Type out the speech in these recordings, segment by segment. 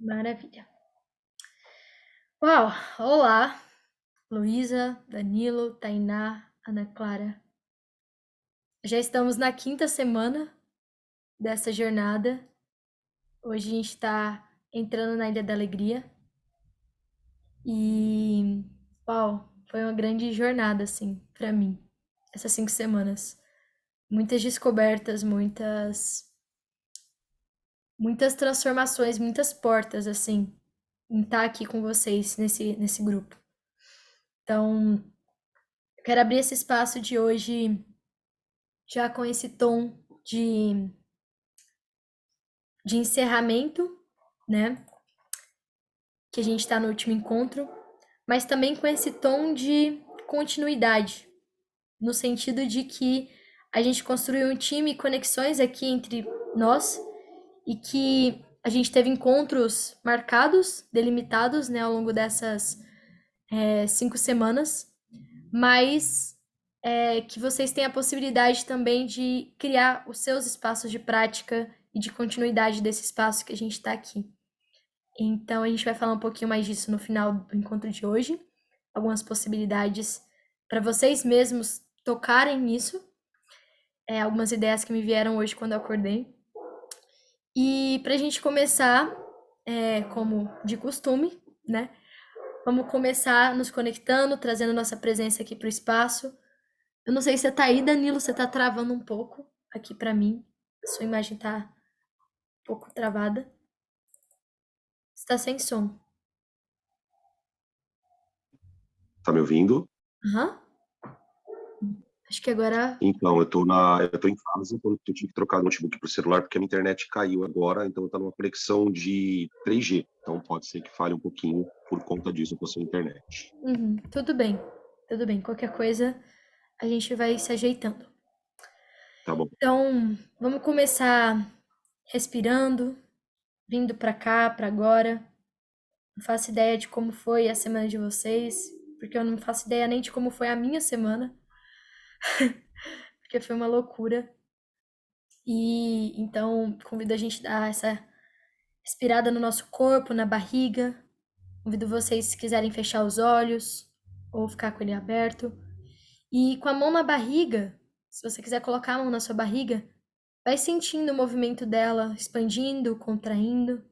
Maravilha. Uau! Olá, Luísa, Danilo, Tainá, Ana Clara. Já estamos na quinta semana dessa jornada. Hoje a gente está entrando na Ilha da Alegria. E, uau, foi uma grande jornada, assim, para mim, essas 5 semanas. Muitas descobertas, muitas transformações, muitas portas, assim, em estar aqui com vocês nesse grupo. Então, eu quero abrir esse espaço de hoje já com esse tom de encerramento, né? Que a gente está no último encontro, mas também com esse tom de continuidade, no sentido de que a gente construiu um time e conexões aqui entre nós e que a gente teve encontros marcados, delimitados, né, ao longo dessas 5 semanas, mas que vocês têm a possibilidade também de criar os seus espaços de prática e de continuidade desse espaço que a gente está aqui. Então, a gente vai falar um pouquinho mais disso no final do encontro de hoje, algumas possibilidades para vocês mesmos tocarem nisso, algumas ideias que me vieram hoje quando eu acordei. E para a gente começar, como de costume, né? Vamos começar nos conectando, trazendo nossa presença aqui para o espaço. Eu não sei se você tá aí, Danilo, você tá travando um pouco aqui para mim. A sua imagem tá um pouco travada. Você tá sem som. Tá me ouvindo? Aham. Acho que agora. Então, eu tô em casa, então eu tive que trocar o notebook pro celular porque a minha internet caiu agora, então eu tô numa conexão de 3G. Então pode ser que falhe um pouquinho por conta disso com a sua internet. Uhum, tudo bem. Tudo bem. Qualquer coisa a gente vai se ajeitando. Tá bom. Então, vamos começar respirando, vindo para cá, para agora. Não faço ideia de como foi a semana de vocês, porque eu não faço ideia nem de como foi a minha semana, porque foi uma loucura. E então, convido a gente a dar essa respirada no nosso corpo, na barriga. Convido vocês, se quiserem, fechar os olhos ou ficar com ele aberto. E com a mão na barriga, se você quiser colocar a mão na sua barriga, vai sentindo o movimento dela expandindo, contraindo.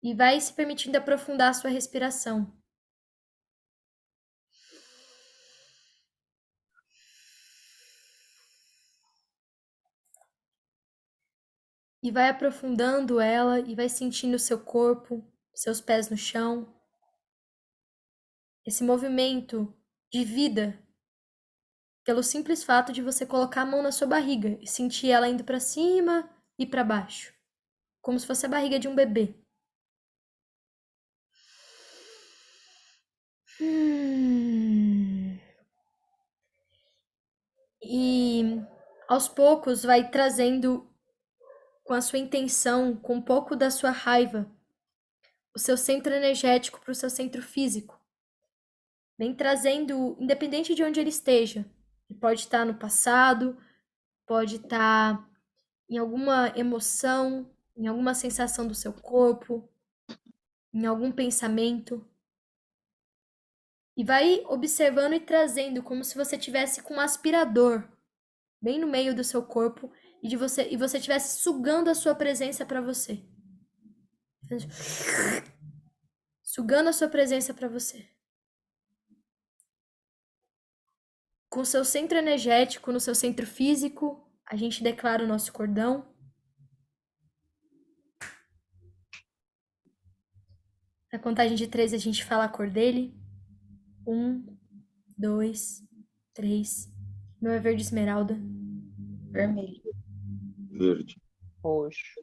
E vai se permitindo aprofundar a sua respiração. E vai aprofundando ela e vai sentindo o seu corpo, seus pés no chão. Esse movimento de vida, pelo simples fato de você colocar a mão na sua barriga e sentir ela indo para cima e para baixo, como se fosse a barriga de um bebê. E aos poucos vai trazendo com a sua intenção, com um pouco da sua raiva, o seu centro energético para o seu centro físico. Vem trazendo, independente de onde ele esteja. Ele pode estar no passado, pode estar em alguma emoção, em alguma sensação do seu corpo, em algum pensamento. E vai observando e trazendo como se você tivesse com um aspirador bem no meio do seu corpo e você estivesse sugando a sua presença para você. Sugando a sua presença para você. Com o seu centro energético, no seu centro físico, a gente declara o nosso cordão. Na contagem de 3 a gente fala a cor dele. 1, 2, 3. Meu é verde esmeralda. Vermelho, Verde. roxo,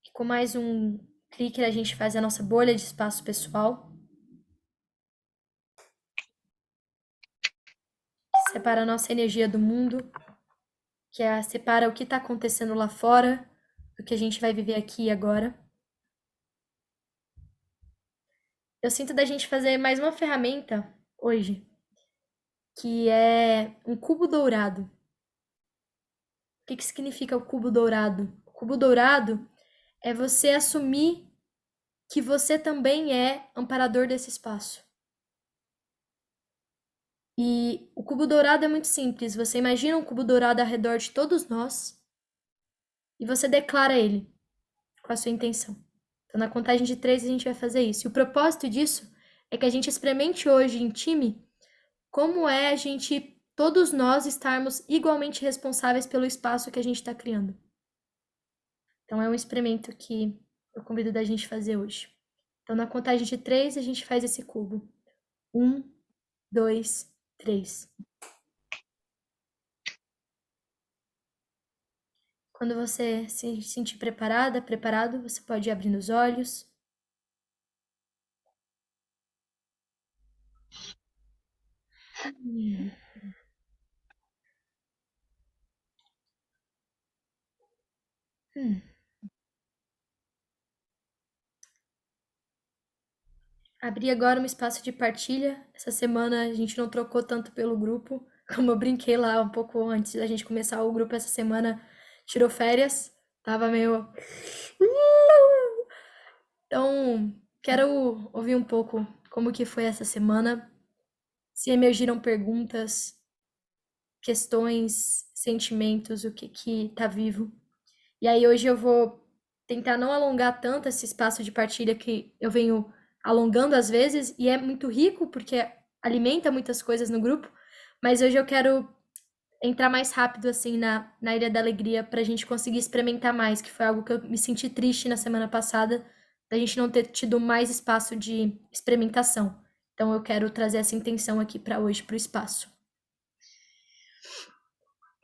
E com mais um clique a gente faz a nossa bolha de espaço pessoal. Que separa a nossa energia do mundo. Separa o que está acontecendo lá fora do que a gente vai viver aqui e agora. Eu sinto da gente fazer mais uma ferramenta hoje, que é um cubo dourado. que significa o cubo dourado? O cubo dourado é você assumir que você também é amparador desse espaço. E o cubo dourado é muito simples. Você imagina um cubo dourado ao redor de todos nós e você declara ele com a sua intenção. Então, na contagem de 3, a gente vai fazer isso. E o propósito disso é que a gente experimente hoje em time como é a gente, todos nós, estarmos igualmente responsáveis pelo espaço que a gente está criando. Então, é um experimento que eu convido da gente fazer hoje. Então, na contagem de 3, a gente faz esse cubo. 1, 2, 3. Quando você se sentir preparada, preparado, você pode ir abrindo os olhos. Abri agora um espaço de partilha. Essa semana a gente não trocou tanto pelo grupo, como eu brinquei lá um pouco antes da gente começar o grupo essa semana, tirou férias, tava meio. Então, quero ouvir um pouco como que foi essa semana, se emergiram perguntas, questões, sentimentos, o que tá vivo. E aí hoje eu vou tentar não alongar tanto esse espaço de partilha que eu venho alongando às vezes, e é muito rico porque alimenta muitas coisas no grupo, mas hoje eu quero entrar mais rápido assim na Ilha da Alegria pra gente conseguir experimentar mais, que foi algo que eu me senti triste na semana passada, da gente não ter tido mais espaço de experimentação. Então eu quero trazer essa intenção aqui pra hoje pro espaço.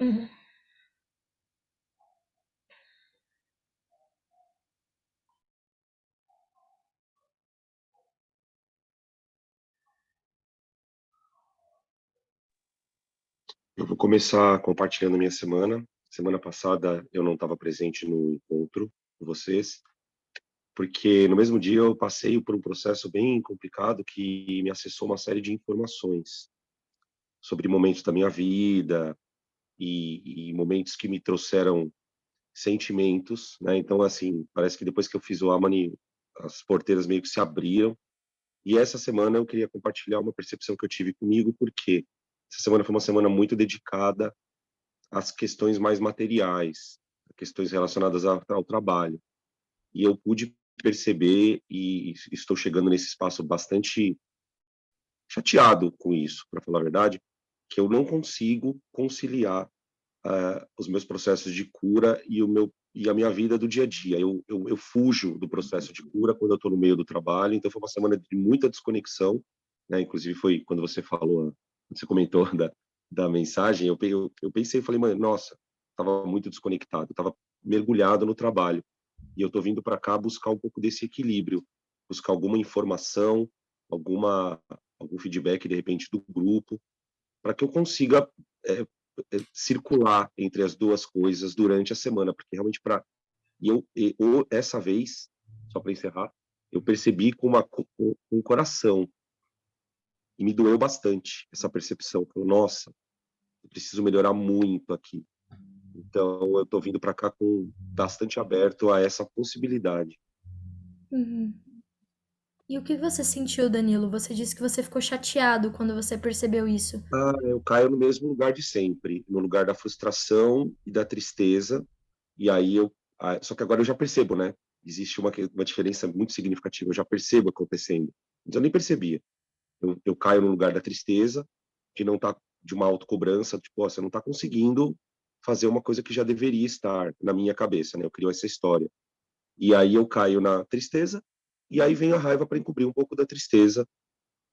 Uhum. Eu vou começar compartilhando a minha semana. Semana passada eu não estava presente no encontro com vocês, porque no mesmo dia eu passei por um processo bem complicado que me acessou uma série de informações sobre momentos da minha vida e momentos que me trouxeram sentimentos, né? Então, assim, parece que depois que eu fiz o Amani, as porteiras meio que se abriram. E essa semana eu queria compartilhar uma percepção que eu tive comigo, porque essa semana foi uma semana muito dedicada às questões mais materiais, questões relacionadas ao trabalho. E eu pude perceber, e estou chegando nesse espaço bastante chateado com isso, para falar a verdade, que eu não consigo conciliar os meus processos de cura e a minha vida do dia a dia. Eu fujo do processo de cura quando eu estou no meio do trabalho, então foi uma semana de muita desconexão, né? Inclusive foi quando você falou, você comentou da mensagem, eu pensei, falei, mãe, nossa, estava muito desconectado, estava mergulhado no trabalho, e eu estou vindo para cá buscar um pouco desse equilíbrio, buscar alguma informação, algum feedback, de repente, do grupo, para que eu consiga é, circular entre as duas coisas durante a semana, porque realmente essa vez, só para encerrar, eu percebi com o coração e me doeu bastante essa percepção. Falei, nossa, eu preciso melhorar muito aqui. Então eu estou vindo para cá com bastante aberto a essa possibilidade. Uhum. E o que você sentiu, Danilo? Você disse que você ficou chateado quando você percebeu isso. Eu caio no mesmo lugar de sempre, no lugar da frustração e da tristeza. E aí só que agora eu já percebo, né? Existe uma diferença muito significativa. Eu já percebo acontecendo. Mas eu nem percebia. Eu caio no lugar da tristeza, de não estar de uma autocobrança, tipo, ó, você não está conseguindo fazer uma coisa que já deveria estar na minha cabeça, né? Eu crio essa história. E aí eu caio na tristeza, e aí vem a raiva para encobrir um pouco da tristeza,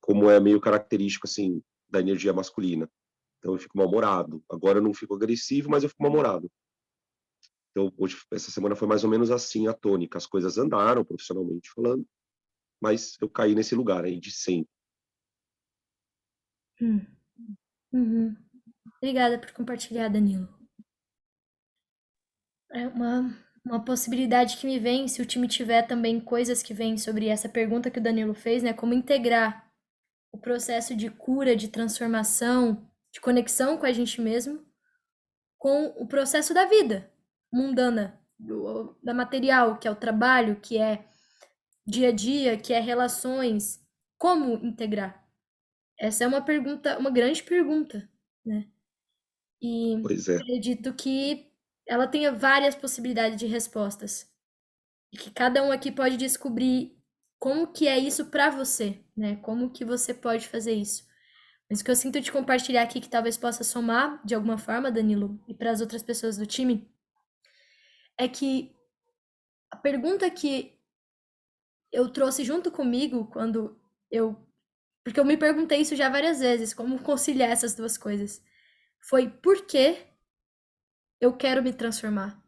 como é meio característico assim da energia masculina. Então eu fico mal-humorado. Agora eu não fico agressivo, mas eu fico mal-humorado. Então hoje, essa semana foi mais ou menos assim a tônica. As coisas andaram profissionalmente falando, mas eu caí nesse lugar aí de sempre. Hum. Uhum. Obrigada por compartilhar, Danilo. É uma possibilidade que me vem, se o time tiver também coisas que vêm sobre essa pergunta que o Danilo fez, né? Como integrar o processo de cura, de transformação, de conexão com a gente mesmo, com o processo da vida mundana, da material, que é o trabalho, que é dia a dia, que é relações. Como integrar? Essa é uma pergunta, uma grande pergunta, né? E Pois é. acredito que ela tenha várias possibilidades de respostas. E que cada um aqui pode descobrir como que é isso para você, né? Como que você pode fazer isso. Mas o que eu sinto de compartilhar aqui, que talvez possa somar de alguma forma, Danilo, e para as outras pessoas do time, é que a pergunta que eu trouxe junto comigo quando eu. Porque eu me perguntei isso já várias vezes, como conciliar essas duas coisas. Foi por que eu quero me transformar?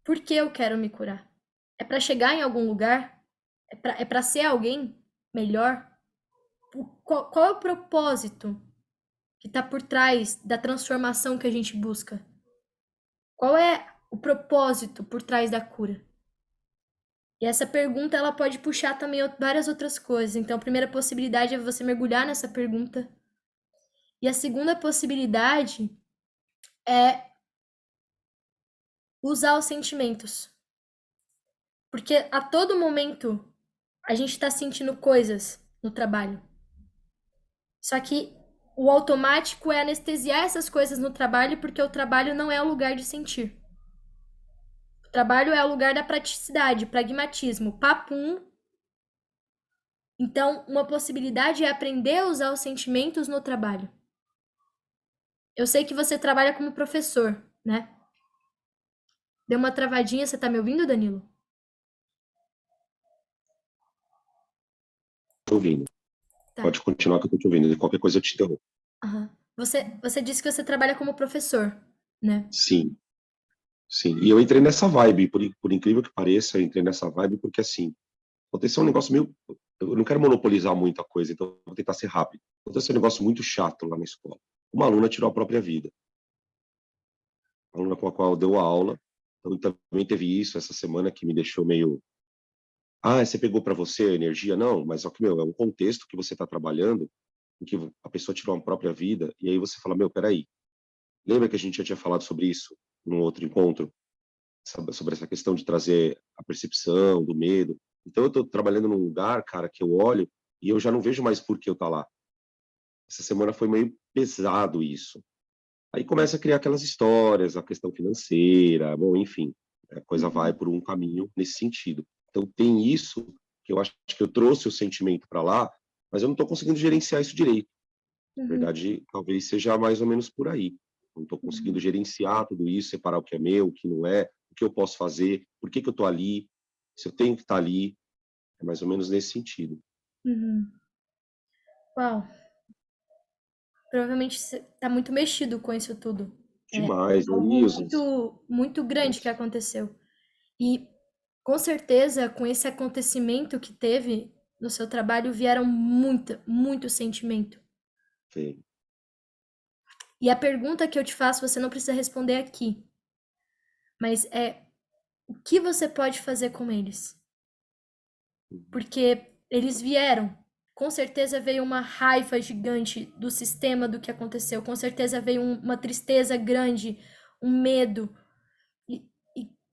Por que eu quero me curar? É para chegar em algum lugar? É para ser alguém melhor? Qual é o propósito que está por trás da transformação que a gente busca? Qual é o propósito por trás da cura? E essa pergunta ela pode puxar também várias outras coisas. Então, a primeira possibilidade é você mergulhar nessa pergunta. E a segunda possibilidade é usar os sentimentos. Porque a todo momento a gente está sentindo coisas no trabalho. Só que o automático é anestesiar essas coisas no trabalho, porque o trabalho não é o lugar de sentir. O trabalho é o lugar da praticidade, pragmatismo, papum. Então, uma possibilidade é aprender a usar os sentimentos no trabalho. Eu sei que você trabalha como professor, né? Deu uma travadinha, você tá me ouvindo, Danilo? Tô ouvindo. Tá. Pode continuar que eu tô te ouvindo. E qualquer coisa eu te interrompo. Aham. Você disse que você trabalha como professor, né? Sim, sim. E eu entrei nessa vibe, por incrível que pareça, eu entrei nessa vibe porque, assim, aconteceu um negócio meio... Eu não quero monopolizar muito a coisa, então eu vou tentar ser rápido. Aconteceu um negócio muito chato lá na escola. Uma aluna tirou a própria vida. A aluna com a qual deu aula. Então, também teve isso essa semana que me deixou meio... Ah, você pegou para você a energia? Não, mas só que, meu, é um contexto que você está trabalhando em que a pessoa tirou a própria vida, e aí você fala, meu, peraí, lembra que a gente já tinha falado sobre isso num outro encontro? Sobre essa questão de trazer a percepção, do medo. Então eu tô trabalhando num lugar, cara, que eu olho e eu já não vejo mais por que eu tá lá. Essa semana foi meio pesado isso. Aí começa a criar aquelas histórias, a questão financeira, bom, enfim, a coisa vai Uhum, por um caminho nesse sentido. Então tem isso que eu acho que eu trouxe o sentimento para lá, mas eu não estou conseguindo gerenciar isso direito. Na uhum, verdade, talvez seja mais ou menos por aí. Não estou conseguindo uhum, gerenciar tudo isso, separar o que é meu, o que não é, o que eu posso fazer, por que que eu estou ali, se eu tenho que estar ali. É mais ou menos nesse sentido. uhum. Uau, provavelmente você tá muito mexido com isso tudo. É Demais, né? algo Isso. muito, muito grande que aconteceu. E com certeza, com esse acontecimento que teve no seu trabalho, vieram muito sentimento. Sim. E a pergunta que eu te faço, você não precisa responder aqui, mas é o que você pode fazer com eles? Porque eles vieram. Com certeza veio uma raiva gigante do sistema, do que aconteceu. Com certeza veio uma tristeza grande, um medo. E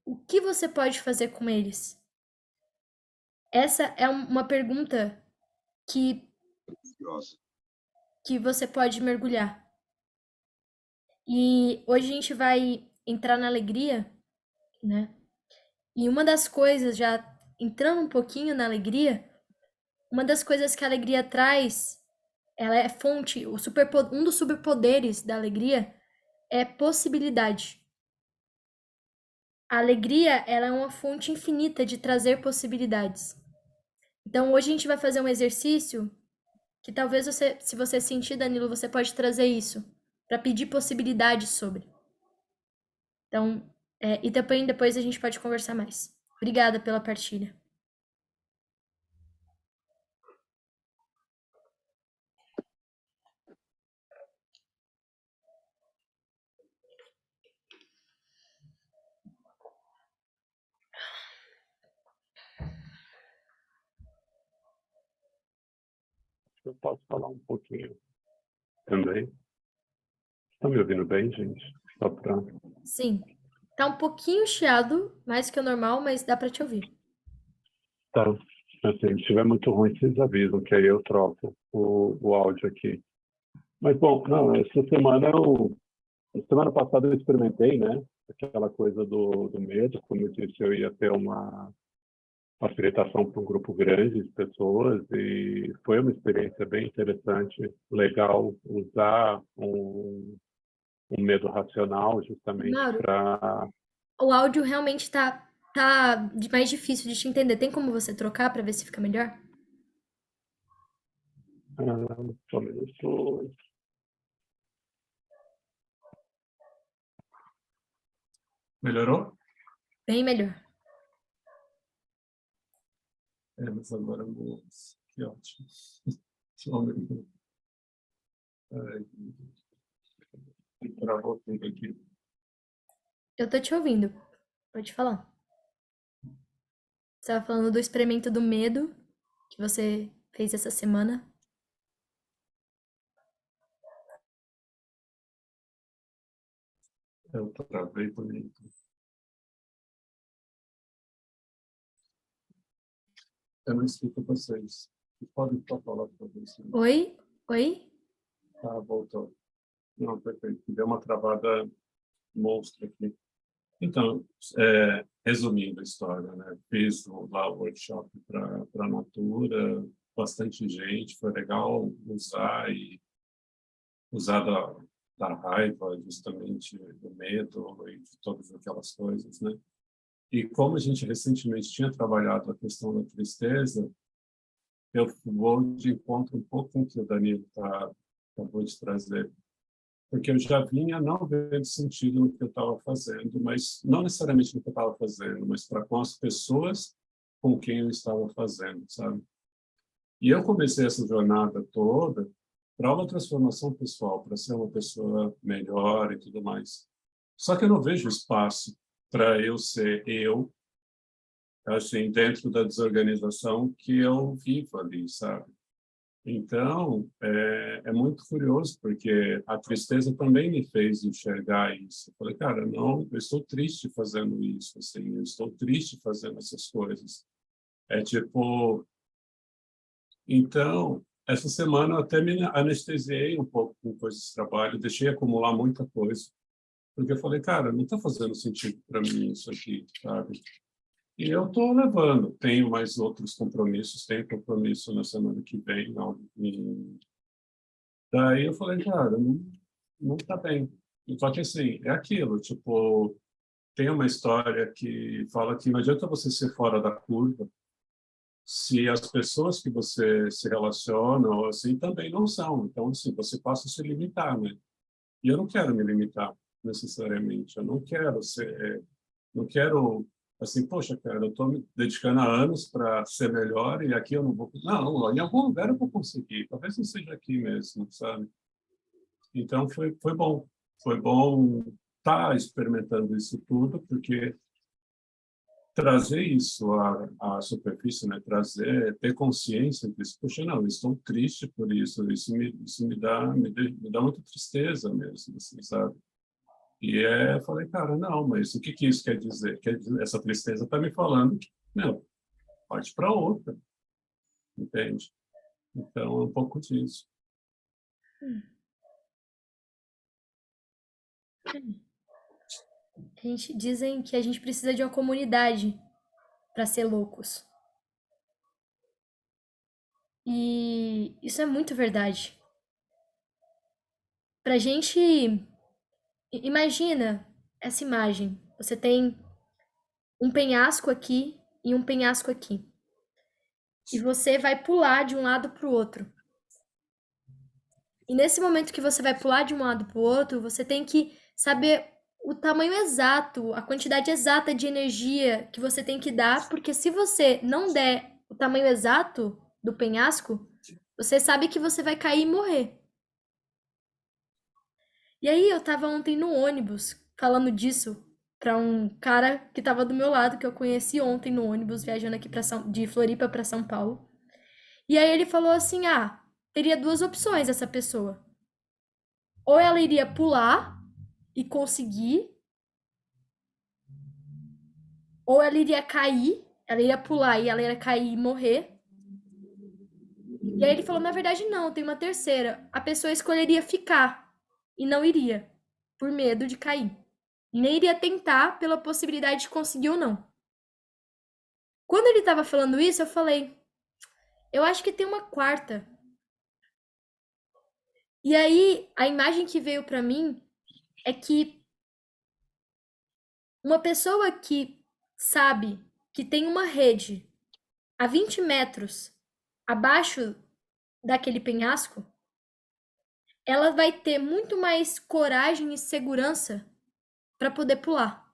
o que você pode fazer com eles? Essa é uma pergunta que, Preciosa. que você pode mergulhar. E hoje a gente vai entrar na alegria, né? E uma das coisas, já entrando um pouquinho na alegria, uma das coisas que a alegria traz, ela é fonte, um dos superpoderes da alegria é possibilidade. A alegria, ela é uma fonte infinita de trazer possibilidades. Então, hoje a gente vai fazer um exercício que talvez você, se você sentir, Danilo, você pode trazer isso para pedir possibilidades sobre. Então, e também depois a gente pode conversar mais. Obrigada pela partilha. Eu posso falar um pouquinho também. Estão me ouvindo bem, gente? Só pra... Sim. Tá um pouquinho chiado, mais que o normal, mas dá pra te ouvir. Tá. Assim, se estiver muito ruim, vocês avisam, que aí eu troco o áudio aqui. Mas, bom, não, semana passada eu experimentei, né? Aquela coisa do medo, como eu disse, eu ia ter uma facilitação para um grupo grande de pessoas e foi uma experiência bem interessante, legal usar um medo racional justamente Mauro, para... o áudio realmente tá mais difícil de te entender. Tem como você trocar pra ver se fica melhor? Só um minuto. Melhorou? Bem melhor. Mas agora eu vou... Que ótimo. Só um minuto. Travou tudo aqui. Eu tô te ouvindo. Pode falar. Você tava falando do experimento do medo que você fez essa semana. Eu travei também. Eu não escuto vocês. Vocês podem só falar para vocês. Oi? Oi? Ah, voltou. Não, perfeito. Deu uma travada monstra aqui. Então, resumindo a história, né? Fiz lá o workshop para a Natura, bastante gente, foi legal usar da raiva, justamente do medo e de todas aquelas coisas, né? E como a gente recentemente tinha trabalhado a questão da tristeza, eu vou de encontro um pouco com o que o Danilo acabou de trazer, porque eu já vinha não vendo sentido no que eu estava fazendo, mas não necessariamente no que eu estava fazendo, mas para com as pessoas com quem eu estava fazendo, sabe? E eu comecei essa jornada toda para uma transformação pessoal, para ser uma pessoa melhor e tudo mais. Só que eu não vejo espaço para eu ser eu, assim, dentro da desorganização que eu vivo ali, sabe? Então, é muito curioso, porque a tristeza também me fez enxergar isso. Eu falei, cara, não, eu estou triste fazendo isso, assim, eu estou triste fazendo essas coisas. É tipo, então, essa semana eu até me anestesiei um pouco com coisas de trabalho, deixei acumular muita coisa, porque eu falei, cara, não está fazendo sentido para mim isso aqui, sabe? E eu estou levando, tenho mais outros compromissos, tenho compromisso na semana que vem, não, daí eu falei, cara, não tá bem. Só que assim, é aquilo, tipo, tem uma história que fala que não adianta você ser fora da curva se as pessoas que você se relaciona ou assim também não são. Então, assim, você passa a se limitar, né? E eu não quero me limitar necessariamente. Eu não quero ser, não quero assim, poxa, cara, eu estou me dedicando há anos para ser melhor e aqui eu não vou. Não, em algum lugar eu vou conseguir. Talvez não seja aqui mesmo, sabe? Então foi bom. Foi bom estar experimentando isso tudo, porque trazer isso à superfície, né? Trazer, ter consciência disso. Poxa, não, eu estou triste por isso. Isso me dá muita tristeza mesmo, assim, sabe? E eu falei, cara, não, mas o que que isso quer dizer? Essa tristeza está me falando que, não, parte para outra, entende? Então, é um pouco disso. Dizem que a gente precisa de uma comunidade para ser loucos. E isso é muito verdade. Pra gente, imagina essa imagem. Você tem um penhasco aqui e um penhasco aqui. E você vai pular de um lado para o outro. E nesse momento que você vai pular de um lado para o outro, você tem que saber o tamanho exato, a quantidade exata de energia que você tem que dar, porque se você não der o tamanho exato do penhasco, você sabe que você vai cair e morrer. E aí eu tava ontem no ônibus falando disso pra um cara que tava do meu lado, que eu conheci ontem no ônibus, viajando aqui de Floripa pra São Paulo. E aí ele falou assim: "Ah, teria duas opções essa pessoa. Ou ela iria pular e conseguir, ou ela iria cair, ela iria pular e ela iria cair e morrer. E aí ele falou, na verdade, não, tem uma terceira. A pessoa escolheria ficar e não iria, por medo de cair. E nem iria tentar pela possibilidade de conseguir ou não. Quando ele estava falando isso, eu falei, eu acho que tem uma quarta. E aí, a imagem que veio para mim é que uma pessoa que sabe que tem uma rede a 20 metros abaixo daquele penhasco, ela vai ter muito mais coragem e segurança para poder pular.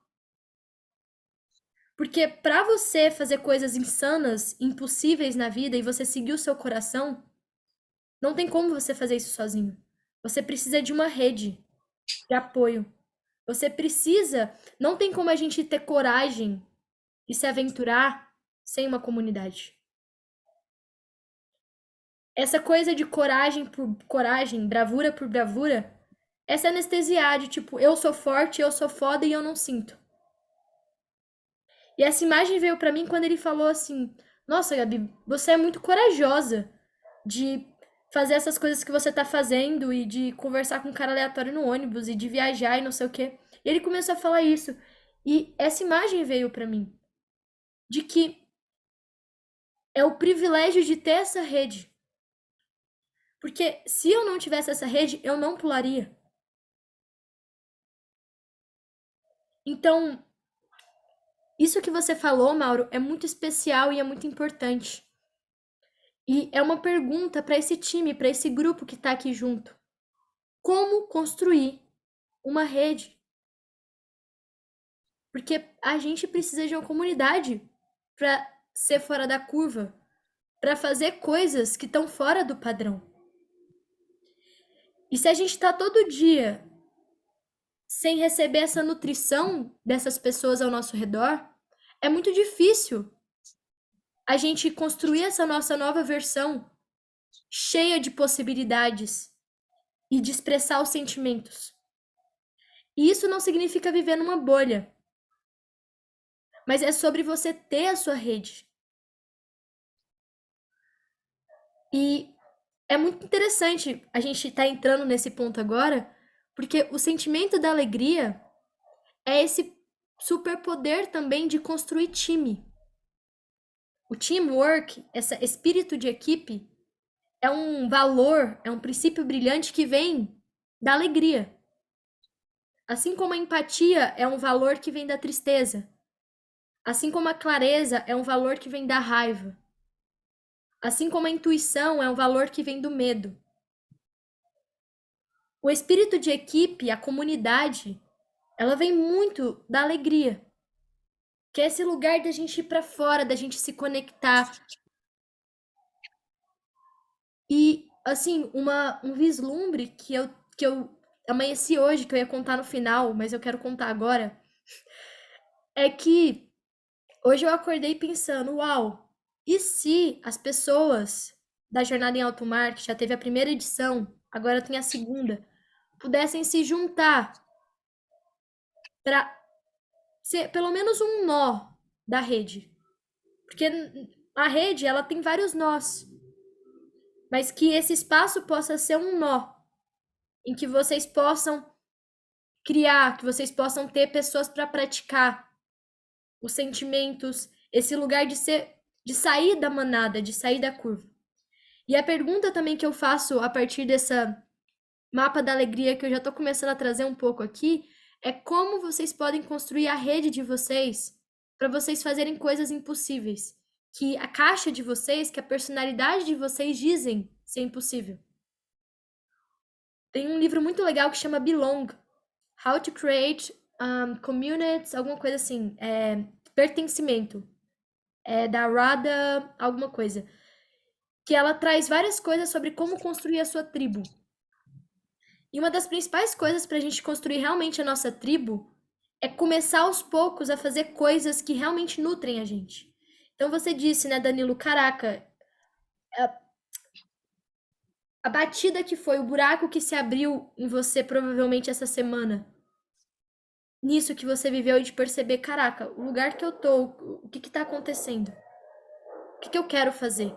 Porque para você fazer coisas insanas, impossíveis na vida e você seguir o seu coração, não tem como você fazer isso sozinho. Você precisa de uma rede de apoio. Você precisa, não tem como a gente ter coragem e se aventurar sem uma comunidade. Essa coisa de coragem por coragem, bravura por bravura, essa anestesiar de tipo, eu sou forte, eu sou foda e eu não sinto. E essa imagem veio pra mim quando ele falou assim: Nossa, Gabi, você é muito corajosa de fazer essas coisas que você tá fazendo e de conversar com um cara aleatório no ônibus e de viajar e não sei o quê. E ele começou a falar isso. E essa imagem veio pra mim de que é o privilégio de ter essa rede. Porque se eu não tivesse essa rede, eu não pularia. Então, isso que você falou, Mauro, é muito especial e é muito importante. E é uma pergunta para esse time, para esse grupo que está aqui junto. Como construir uma rede? Porque a gente precisa de uma comunidade para ser fora da curva, para fazer coisas que estão fora do padrão. E se a gente está todo dia sem receber essa nutrição dessas pessoas ao nosso redor, é muito difícil a gente construir essa nossa nova versão cheia de possibilidades e de expressar os sentimentos. E isso não significa viver numa bolha, mas é sobre você ter a sua rede. E é muito interessante a gente estar entrando nesse ponto agora, porque o sentimento da alegria é esse superpoder também de construir time. O teamwork, esse espírito de equipe, é um valor, é um princípio brilhante que vem da alegria. Assim como a empatia é um valor que vem da tristeza. Assim como a clareza é um valor que vem da raiva. Assim como a intuição é um valor que vem do medo. O espírito de equipe, a comunidade, ela vem muito da alegria. Que é esse lugar da gente ir para fora, da gente se conectar. E, assim, um vislumbre que eu amanheci hoje, que eu ia contar no final, mas eu quero contar agora, é que hoje eu acordei pensando, uau, e se as pessoas da Jornada em Alto Mar, que já teve a primeira edição, agora tem a segunda, pudessem se juntar para ser pelo menos um nó da rede. Porque a rede, ela tem vários nós. Mas que esse espaço possa ser um nó em que vocês possam criar, que vocês possam ter pessoas para praticar os sentimentos, esse lugar de sair da manada, de sair da curva. E a pergunta também que eu faço a partir dessa mapa da alegria que eu já estou começando a trazer um pouco aqui, é como vocês podem construir a rede de vocês para vocês fazerem coisas impossíveis, que a caixa de vocês, que a personalidade de vocês dizem ser impossível. Tem um livro muito legal que chama Belong, How to Create Communities, alguma coisa assim, pertencimento, da Radha alguma coisa, que ela traz várias coisas sobre como construir a sua tribo. E uma das principais coisas para a gente construir realmente a nossa tribo é começar aos poucos a fazer coisas que realmente nutrem a gente. Então você disse, né, Danilo, caraca, a batida que foi, o buraco que se abriu em você provavelmente essa semana. Nisso que você viveu e de perceber, caraca, o lugar que eu tô, o que que tá acontecendo? O que que eu quero fazer?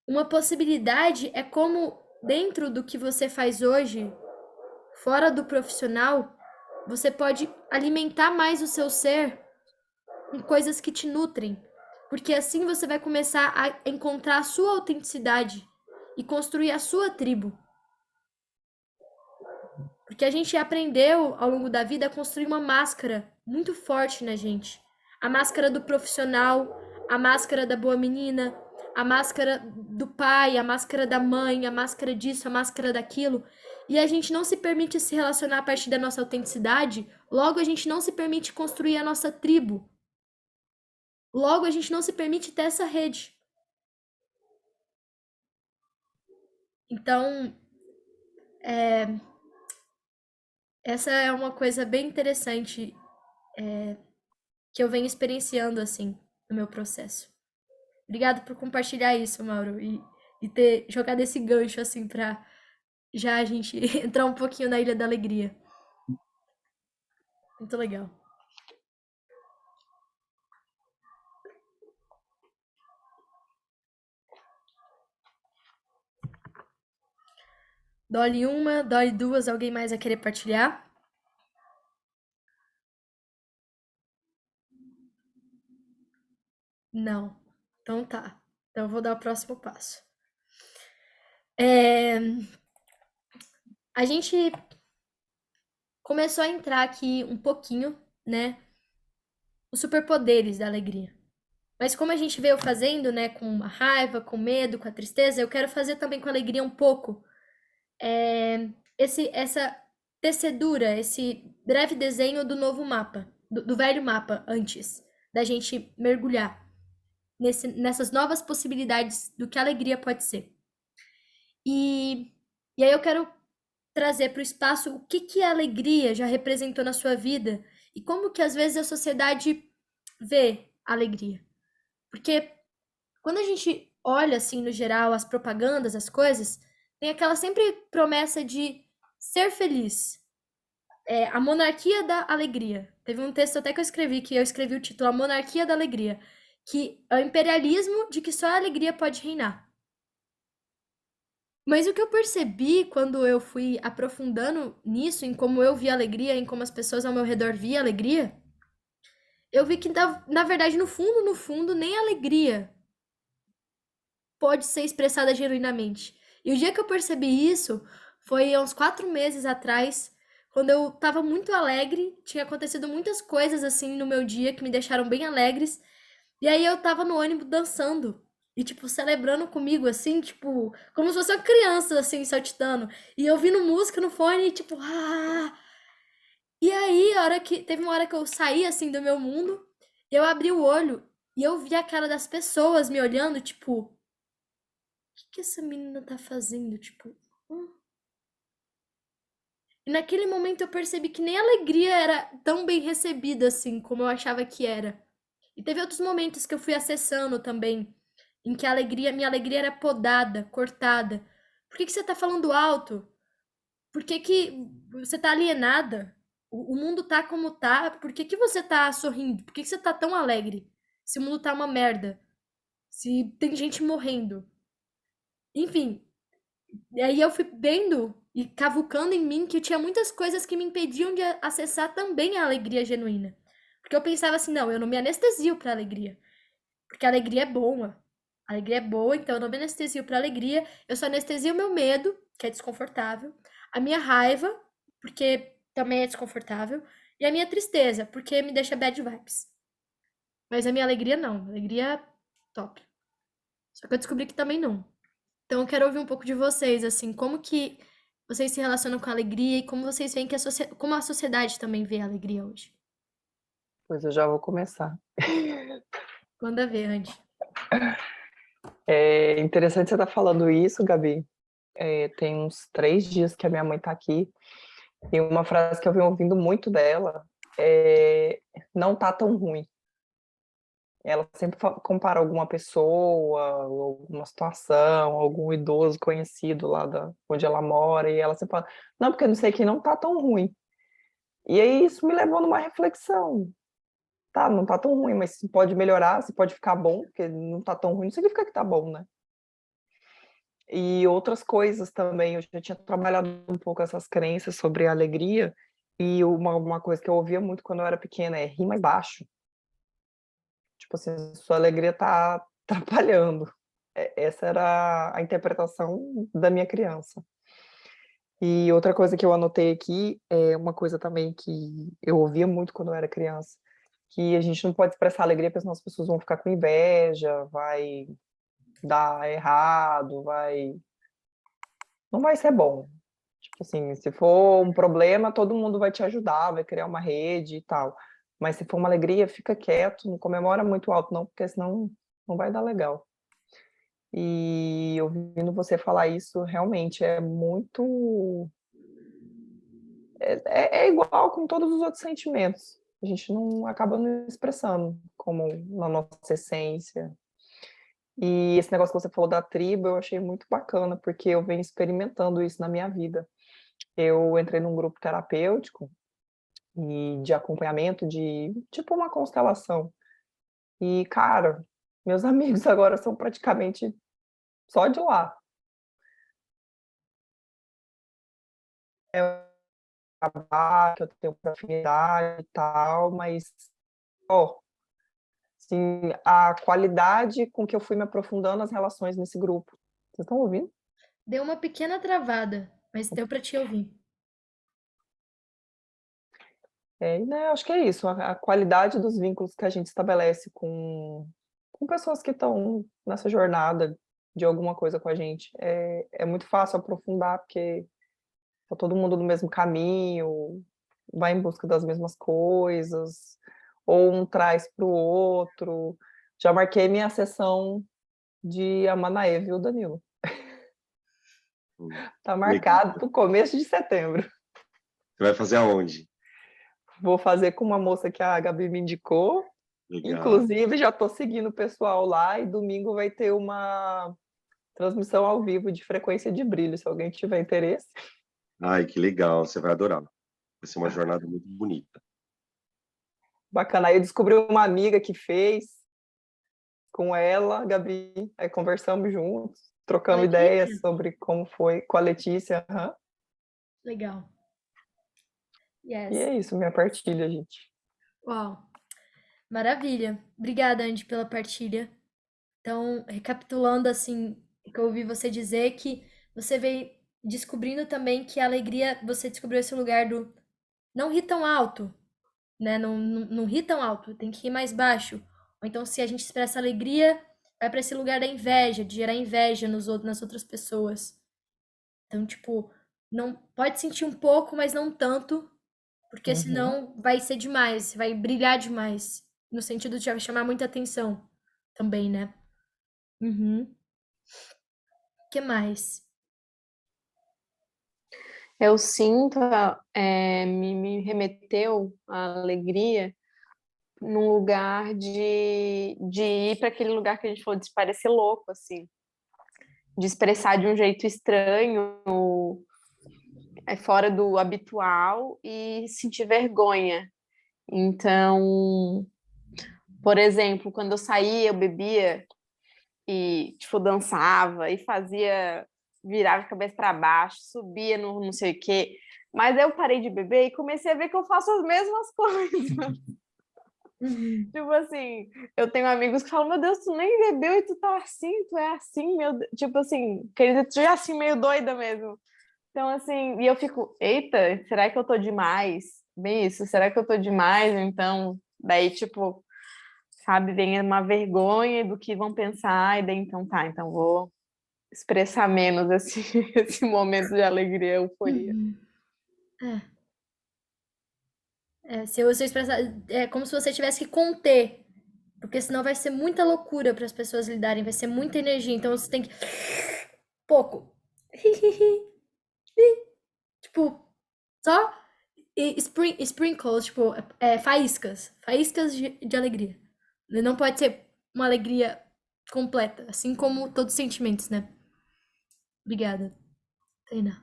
Uma possibilidade é como dentro do que você faz hoje, fora do profissional, você pode alimentar mais o seu ser com coisas que te nutrem, porque assim você vai começar a encontrar a sua autenticidade e construir a sua tribo. Porque a gente aprendeu ao longo da vida a construir uma máscara muito forte na gente. A máscara do profissional, a máscara da boa menina, a máscara do pai, a máscara da mãe, a máscara disso, a máscara daquilo. E a gente não se permite se relacionar a partir da nossa autenticidade, logo a gente não se permite construir a nossa tribo. Logo a gente não se permite ter essa rede. Então, essa é uma coisa bem interessante que eu venho experienciando assim no meu processo. Obrigado por compartilhar isso, Mauro, e ter jogado esse gancho assim pra já a gente entrar um pouquinho na Ilha da Alegria. Muito legal. Dole uma, dole duas, alguém mais vai querer partilhar? Não. Então tá. Então eu vou dar o próximo passo. A gente começou a entrar aqui um pouquinho, né? Os superpoderes da alegria. Mas como a gente veio fazendo, né, com a raiva, com medo, com a tristeza, eu quero fazer também com a alegria um pouco. Essa tecedura, esse breve desenho do novo mapa, do velho mapa antes da gente mergulhar nessas novas possibilidades do que a alegria pode ser. E aí eu quero trazer para o espaço o que a alegria já representou na sua vida e como que às vezes a sociedade vê a alegria. Porque quando a gente olha assim no geral as propagandas, as coisas, tem aquela sempre promessa de ser feliz. A monarquia da alegria. Teve um texto até que eu escrevi o título A Monarquia da Alegria, que é o imperialismo de que só a alegria pode reinar. Mas o que eu percebi quando eu fui aprofundando nisso, em como eu via alegria, em como as pessoas ao meu redor via alegria, eu vi que, na verdade, no fundo, nem a alegria pode ser expressada genuinamente. E o dia que eu percebi isso foi há uns 4 meses atrás, quando eu tava muito alegre, tinha acontecido muitas coisas assim no meu dia que me deixaram bem alegres, e aí eu tava no ônibus dançando. E, tipo, celebrando comigo, assim, tipo, como se fosse uma criança, assim, saltitando. E ouvindo música no fone, e, tipo, ah! E aí, teve uma hora que eu saí, assim, do meu mundo, eu abri o olho e eu vi a cara das pessoas me olhando, tipo, o que essa menina tá fazendo? Tipo, E naquele momento eu percebi que nem a alegria era tão bem recebida, assim, como eu achava que era. E teve outros momentos que eu fui acessando também, em que minha alegria era podada, cortada. Por que você tá falando alto? Por que você tá alienada? O mundo tá como tá, por que você tá sorrindo? Por que você tá tão alegre? Se o mundo tá uma merda. Se tem gente morrendo. Enfim, e aí eu fui vendo e cavucando em mim que eu tinha muitas coisas que me impediam de acessar também a alegria genuína. Porque eu pensava assim, não, eu não me anestesio pra alegria. Porque a alegria é boa. A alegria é boa, então eu não me anestesio pra alegria. Eu só anestesio o meu medo, que é desconfortável. A minha raiva, porque também é desconfortável. E a minha tristeza, porque me deixa bad vibes. Mas a minha alegria não. A alegria é top. Só que eu descobri que também não. Então eu quero ouvir um pouco de vocês, assim, como que vocês se relacionam com a alegria e como vocês veem que como a sociedade também vê a alegria hoje. Pois eu já vou começar. Manda ver, Andy. É interessante você estar falando isso, Gabi. Tem uns 3 dias que a minha mãe está aqui e uma frase que eu venho ouvindo muito dela é: não tá tão ruim. ela sempre compara alguma pessoa, alguma situação, algum idoso conhecido lá onde ela mora, e ela sempre fala, não, porque não sei que não tá tão ruim. E aí isso me levou numa reflexão. Tá, não tá tão ruim, mas se pode melhorar, se pode ficar bom, porque não tá tão ruim, não significa que tá bom, né? E outras coisas também, eu já tinha trabalhado um pouco essas crenças sobre a alegria, e uma coisa que eu ouvia muito quando eu era pequena é rir mais baixo. Tipo assim, sua alegria tá atrapalhando. Essa era a interpretação da minha criança. E outra coisa que eu anotei aqui é uma coisa também que eu ouvia muito quando eu era criança, que a gente não pode expressar alegria, porque senão as pessoas vão ficar com inveja, vai dar errado, não vai ser bom. Tipo assim, se for um problema, todo mundo vai te ajudar, vai criar uma rede e tal. Mas se for uma alegria, fica quieto, não comemora muito alto não, porque senão não vai dar legal. E ouvindo você falar isso, realmente é muito é igual com todos os outros sentimentos. A gente não acaba não expressando como na nossa essência. E esse negócio que você falou da tribo, eu achei muito bacana, porque eu venho experimentando isso na minha vida. Eu entrei num grupo terapêutico e de acompanhamento de tipo uma constelação. E, cara, meus amigos agora são praticamente só de lá. É um trabalho que eu tenho afinidade e tal, mas, ó, assim, a qualidade com que eu fui me aprofundando nas relações nesse grupo. Vocês estão ouvindo? Deu uma pequena travada, mas deu para te ouvir. Né, acho que é isso, a qualidade dos vínculos que a gente estabelece com pessoas que estão nessa jornada de alguma coisa com a gente. É muito fácil aprofundar, porque tá todo mundo no mesmo caminho, vai em busca das mesmas coisas, ou um traz para o outro. Já marquei minha sessão de Amanaê, viu, Danilo? Tá Legal. marcado para o começo de setembro. Você vai fazer aonde? Vou fazer com uma moça que a Gabi me indicou. Legal. Inclusive, já estou seguindo o pessoal lá e domingo vai ter uma transmissão ao vivo de frequência de brilho, se alguém tiver interesse. Ai, que legal, você vai adorar. Vai ser uma jornada muito bonita. Bacana. Aí eu descobri uma amiga que fez com ela, Gabi, aí conversamos juntos, Com a trocamos ideias Letícia? sobre como foi com a Letícia. Aham. Legal. E Yes. é isso, minha partilha, gente. Uau. Maravilha. Obrigada, Andy, pela partilha. Então, recapitulando assim, o que eu ouvi você dizer que você veio descobrindo também que a alegria, você descobriu esse lugar do não rir tão alto, né? Não rir tão alto, tem que rir mais baixo. Ou então, se a gente expressa alegria, vai para esse lugar da inveja, de gerar inveja nos outros, nas outras pessoas. Então, tipo, não pode sentir um pouco, mas não tanto, porque Uhum. senão vai ser demais, vai brilhar demais, no sentido de chamar muita atenção também, né? Uhum. Que mais? Eu sinto, me remeteu à alegria num lugar de ir para aquele lugar que a gente falou de se parecer louco, assim, de expressar de um jeito estranho, fora do habitual e sentir vergonha. Então, por exemplo, quando eu saía, eu bebia e, tipo, dançava e fazia, virava a cabeça para baixo, subia no não sei o quê. Mas eu parei de beber e comecei a ver que eu faço as mesmas coisas. Uhum. Tipo assim, eu tenho amigos que falam, meu Deus, tu nem bebeu e tu é assim, meu Deus. Tipo assim, querida, tu é assim, meio doida mesmo. Então, assim, e eu fico, eita, será que eu tô demais? Bem isso, será que eu tô demais? Então, daí, tipo, sabe, vem uma vergonha do que vão pensar, e daí, então tá, então vou expressar menos esse, esse momento de alegria, euforia. Uhum. Se você expressar, é como se você tivesse que conter, porque senão vai ser muita loucura para as pessoas lidarem, vai ser muita energia, então você tem que pouco. Tipo, só sprinkles, tipo, faíscas de alegria. Não pode ser uma alegria completa, assim como todos os sentimentos, né? Obrigada, Tainá.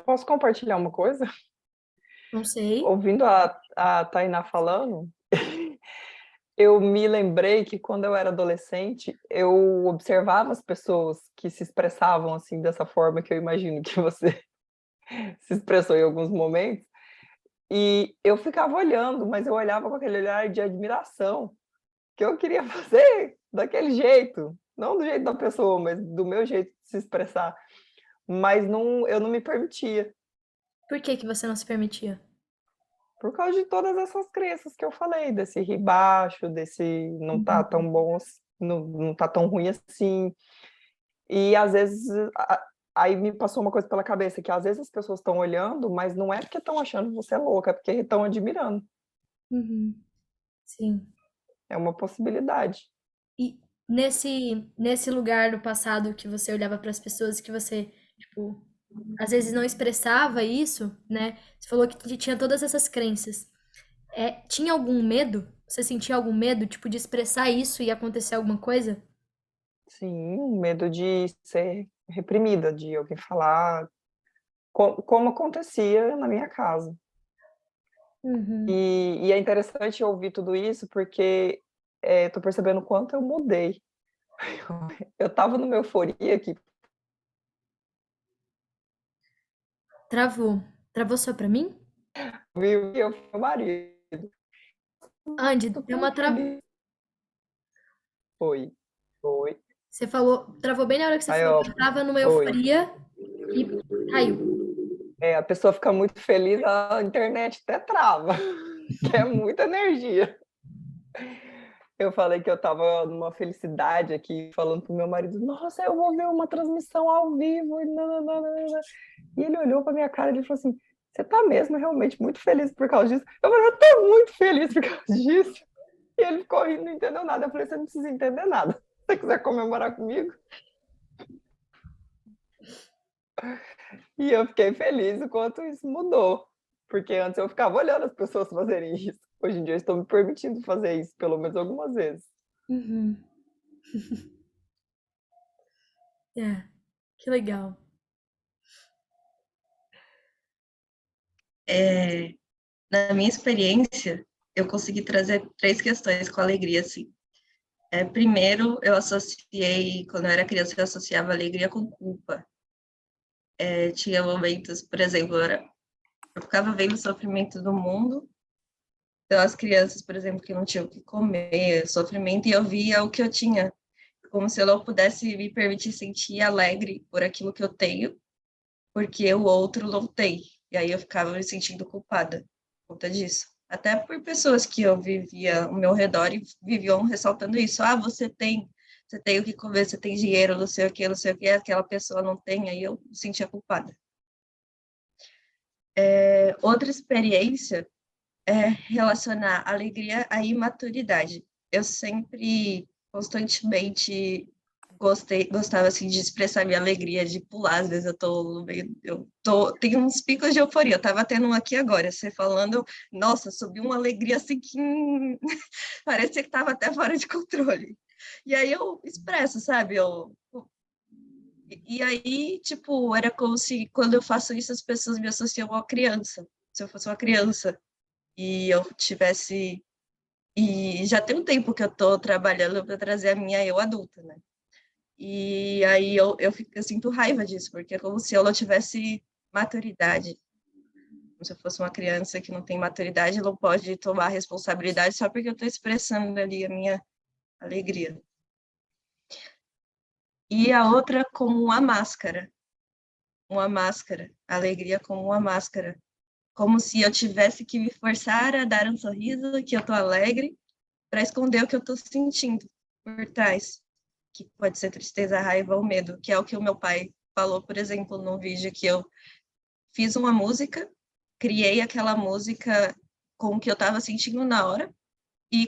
Posso compartilhar uma coisa? Não sei. Ouvindo a Tainá falando, eu me lembrei que quando eu era adolescente, eu observava as pessoas que se expressavam assim, dessa forma que eu imagino que você se expressou em alguns momentos, e eu ficava olhando, mas eu olhava com aquele olhar de admiração, que eu queria fazer daquele jeito, não do jeito da pessoa, mas do meu jeito de se expressar, mas não, eu não me permitia, Por que que você não se permitia? por causa de todas essas crenças que eu falei, desse rir baixo, desse não tá tão bom, não tá tão ruim assim. E às vezes aí me passou uma coisa pela cabeça, que às vezes as pessoas estão olhando, mas não é porque estão achando você louca, é porque estão admirando. Uhum. Sim. É uma possibilidade. E nesse lugar do passado que você olhava para as pessoas que você, tipo, às vezes não expressava isso, né? Você falou que tinha todas essas crenças. Tinha algum medo? Você sentia algum medo, tipo, de expressar isso e acontecer alguma coisa? Sim, um medo de ser reprimida, de alguém falar, como acontecia na minha casa. Uhum. E é interessante ouvir tudo isso, porque estou percebendo o quanto eu mudei. Eu estava numa euforia que Travou. Travou só pra mim? viu, e eu fui meu marido, Andy, deu super uma feliz. Foi, foi. Você falou, travou bem na hora que você Aí, falou ó, que estava numa oi. euforia e caiu. A pessoa fica muito feliz, a internet até trava, que é muita energia. Eu falei que eu estava numa felicidade aqui, falando para o meu marido: "Nossa, eu vou ver uma transmissão ao vivo e nã-nã-nã-nã-nã". E ele olhou para minha cara e ele falou assim: "Você está mesmo realmente muito feliz por causa disso?" Eu falei: "Eu estou muito feliz por causa disso". E ele ficou rindo, não entendeu nada. Eu falei: "Você não precisa entender nada. Se você quiser comemorar comigo". E eu fiquei feliz o quanto isso mudou, porque antes eu ficava olhando as pessoas fazerem isso. Hoje em dia eu estou me permitindo fazer isso, pelo menos algumas vezes. Uhum. É, que legal. Na minha experiência, eu consegui trazer três questões com alegria, assim. Primeiro, eu associei, quando eu era criança, eu associava alegria com culpa. Tinha momentos, por exemplo, eu ficava vendo o sofrimento do mundo, então as crianças, por exemplo, que não tinham o que comer, sofrimento, e eu via o que eu tinha, como se eu não pudesse me permitir sentir alegre por aquilo que eu tenho, porque o outro não tem. E aí eu ficava me sentindo culpada por conta disso. Até por pessoas que eu vivia ao meu redor e viviam ressaltando isso. Ah, você tem o que comer, você tem dinheiro, não sei o que, aquela pessoa não tem, aí eu me sentia culpada. Outra experiência é relacionar alegria à imaturidade. Eu sempre, constantemente, gostava assim de expressar minha alegria, de pular, às vezes tenho uns picos de euforia. Eu tava tendo um aqui agora, você falando, nossa, subiu uma alegria assim que parecia que tava até fora de controle. E aí eu expresso, sabe? E aí, tipo, era como se quando eu faço isso as pessoas me associam a criança. Se eu fosse uma criança e eu tivesse. E já tem um tempo que eu tô trabalhando para trazer a minha eu adulta, né? E aí eu sinto raiva disso, porque é como se eu não tivesse maturidade. Como se eu fosse uma criança que não tem maturidade, não pode tomar responsabilidade só porque eu estou expressando ali a minha alegria. E a outra como uma máscara, a alegria como uma máscara. Como se eu tivesse que me forçar a dar um sorriso, que eu estou alegre, para esconder o que eu estou sentindo por trás, que pode ser tristeza, raiva ou medo, que é o que o meu pai falou, por exemplo, num vídeo que eu fiz uma música, criei aquela música com o que eu estava sentindo na hora e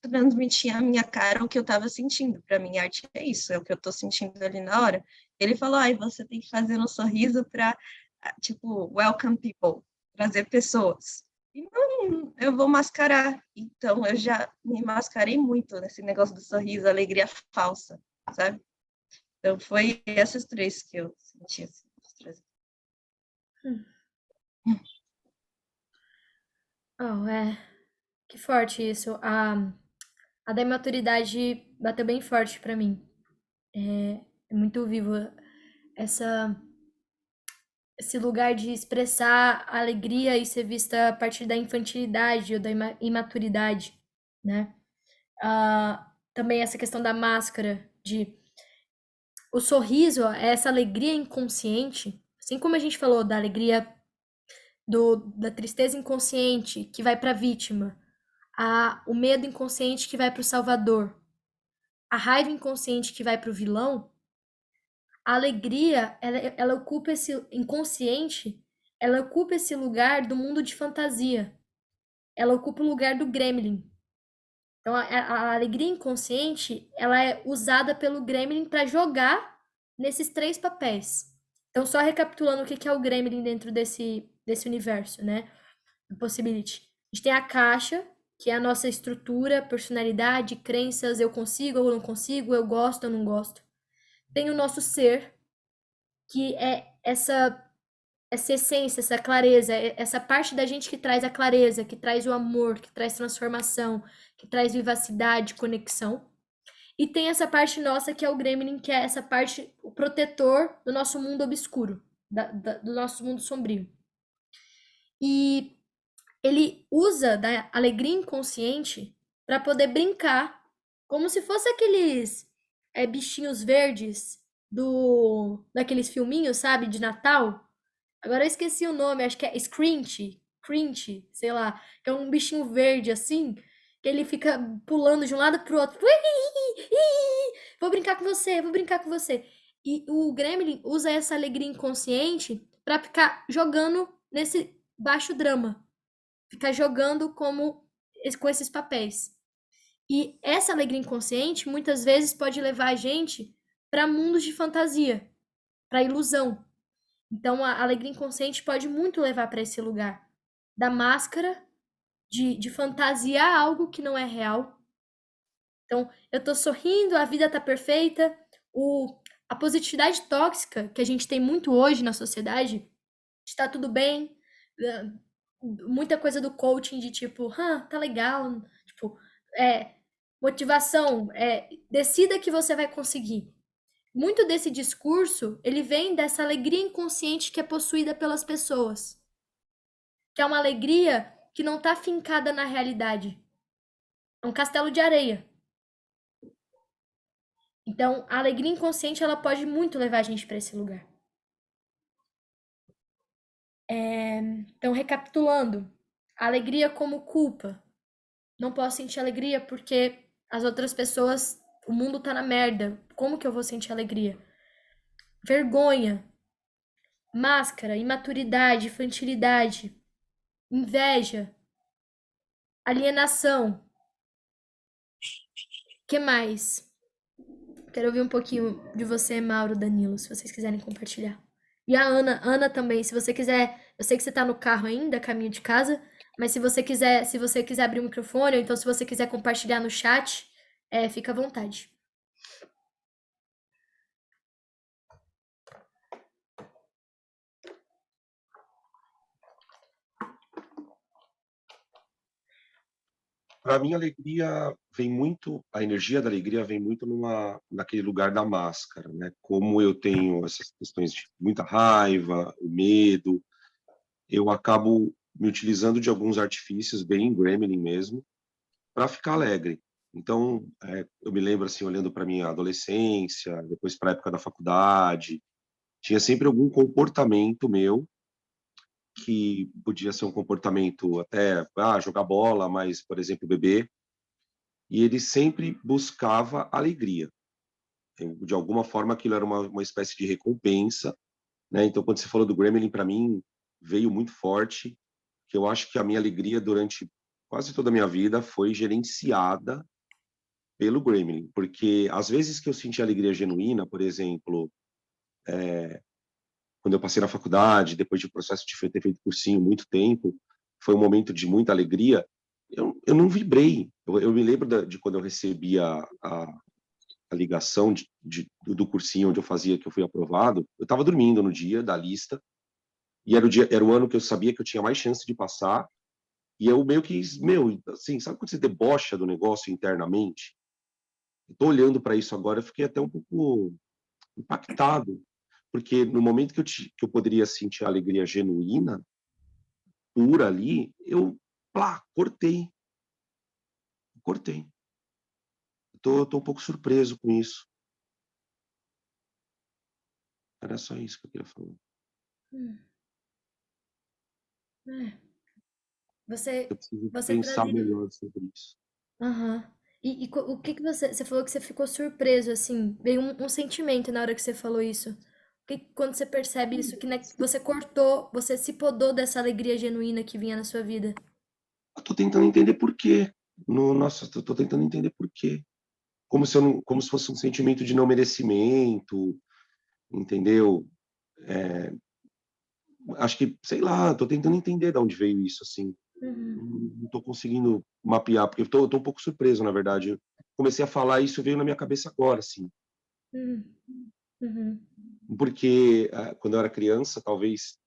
transmitia a minha cara o que eu estava sentindo. Para mim, arte é isso, é o que eu estou sentindo ali na hora. Ele falou, ai, você tem que fazer um sorriso para, tipo, welcome people, trazer pessoas. E não, eu vou mascarar. Então, eu já me mascarei muito nesse negócio do sorriso, alegria falsa, sabe? Então, foi essas três que eu senti. Assim, as três. Oh, que forte isso. A da imaturidade bateu bem forte pra mim. É muito vivo essa, esse lugar de expressar a alegria e ser vista a partir da infantilidade ou da imaturidade, né? Também essa questão da máscara, de o sorriso, essa alegria inconsciente, assim como a gente falou da alegria da tristeza inconsciente que vai para a vítima, o medo inconsciente que vai para o salvador, a raiva inconsciente que vai para o vilão, a alegria, ela ocupa esse inconsciente, ela ocupa esse lugar do mundo de fantasia. Ela ocupa o lugar do gremlin. Então, a alegria inconsciente, ela é usada pelo gremlin para jogar nesses três papéis. Então, só recapitulando o que é o gremlin dentro desse universo, né? Do Possibility. A gente tem a caixa, que é a nossa estrutura, personalidade, crenças, eu consigo ou não consigo, eu gosto ou não gosto. Tem o nosso ser, que é essa essência, essa clareza, essa parte da gente que traz a clareza, que traz o amor, que traz transformação, que traz vivacidade, conexão. E tem essa parte nossa que é o Gremlin, que é essa parte, o protetor do nosso mundo obscuro, do nosso mundo sombrio. E ele usa da alegria inconsciente para poder brincar, como se fosse aqueles bichinhos verdes daqueles filminhos, sabe, de Natal. Agora eu esqueci o nome, acho que é Scrinch, sei lá, que é um bichinho verde assim, que ele fica pulando de um lado pro outro. Vou brincar com você, vou brincar com você. E o Gremlin usa essa alegria inconsciente pra ficar jogando nesse baixo drama, ficar jogando com esses papéis. E essa alegria inconsciente muitas vezes pode levar a gente para mundos de fantasia, para ilusão. Então, a alegria inconsciente pode muito levar para esse lugar da máscara, de fantasiar algo que não é real. Então, eu tô sorrindo, a vida tá perfeita. A positividade tóxica que a gente tem muito hoje na sociedade, está tudo bem. Muita coisa do coaching de tipo, tá legal. Tipo, motivação, decida que você vai conseguir. Muito desse discurso, ele vem dessa alegria inconsciente que é possuída pelas pessoas. Que é uma alegria que não está fincada na realidade. É um castelo de areia. Então, a alegria inconsciente, ela pode muito levar a gente para esse lugar. Então, recapitulando. A alegria como culpa. Não posso sentir alegria porque as outras pessoas, o mundo tá na merda. Como que eu vou sentir alegria? Vergonha. Máscara, imaturidade, infantilidade, inveja, alienação. Que mais? Quero ouvir um pouquinho de você, Mauro, Danilo, se vocês quiserem compartilhar. E a Ana também, se você quiser, eu sei que você tá no carro ainda, caminho de casa, mas se você quiser abrir o microfone, ou então se você quiser compartilhar no chat, fica à vontade. Para mim, a energia da alegria vem muito naquele lugar da máscara, né? Como eu tenho essas questões de muita raiva, o medo, eu acabo me utilizando de alguns artifícios, bem gremlin mesmo, para ficar alegre. Então, eu me lembro, assim, olhando para minha adolescência, depois para a época da faculdade, tinha sempre algum comportamento meu que podia ser um comportamento até jogar bola, mas, por exemplo, beber, e ele sempre buscava alegria. De alguma forma, aquilo era uma espécie de recompensa, né? Então, quando você falou do Gremlin, para mim, veio muito forte, que eu acho que a minha alegria durante quase toda a minha vida foi gerenciada pelo Gremlin, porque às vezes que eu senti alegria genuína, por exemplo, quando eu passei na faculdade, depois de processo de ter feito cursinho muito tempo, foi um momento de muita alegria, eu não vibrei. Eu me lembro de quando eu recebi a ligação do cursinho onde eu fazia, que eu fui aprovado. Eu estava dormindo no dia da lista, e era o ano que eu sabia que eu tinha mais chance de passar, e eu meio que, assim, sabe quando você debocha do negócio internamente? Eu tô olhando para isso agora, eu fiquei até um pouco impactado, porque no momento que eu poderia sentir a alegria genuína, pura ali, plá, cortei. Tô um pouco surpreso com isso. Era só isso que eu queria falar. Hum, é. Você, Eu preciso você pensar trazer. melhor sobre isso. Aham. O que que você falou que você ficou surpreso, assim, veio um sentimento na hora que você falou isso. Quando você percebe isso, que né, você cortou, você se podou dessa alegria genuína que vinha na sua vida. Eu tô tentando entender por quê. Nossa, eu tô tentando entender por quê. Como se eu não, como se fosse um sentimento de não merecimento, entendeu? É, acho que, sei lá, tô tentando entender de onde veio isso, assim. Uhum, Não tô conseguindo mapear, porque eu tô um pouco surpreso, na verdade. Eu comecei a falar isso, veio na minha cabeça agora, assim. uhum, uhum, Porque quando eu era criança, talvez,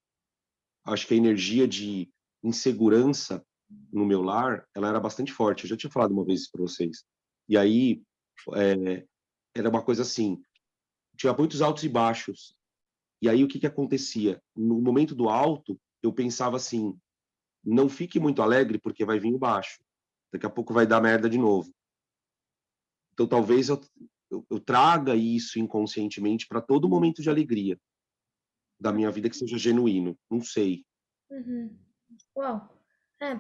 acho que a energia de insegurança no meu lar, ela era bastante forte. Eu já tinha falado uma vez isso para vocês. E aí, era uma coisa assim, tinha muitos altos e baixos. E aí, o que que acontecia? No momento do alto, eu pensava assim, não fique muito alegre porque vai vir o baixo. Daqui a pouco vai dar merda de novo. Então, talvez eu traga isso inconscientemente para todo momento de alegria da minha vida que seja genuíno. Não sei. uhum. Uau. É,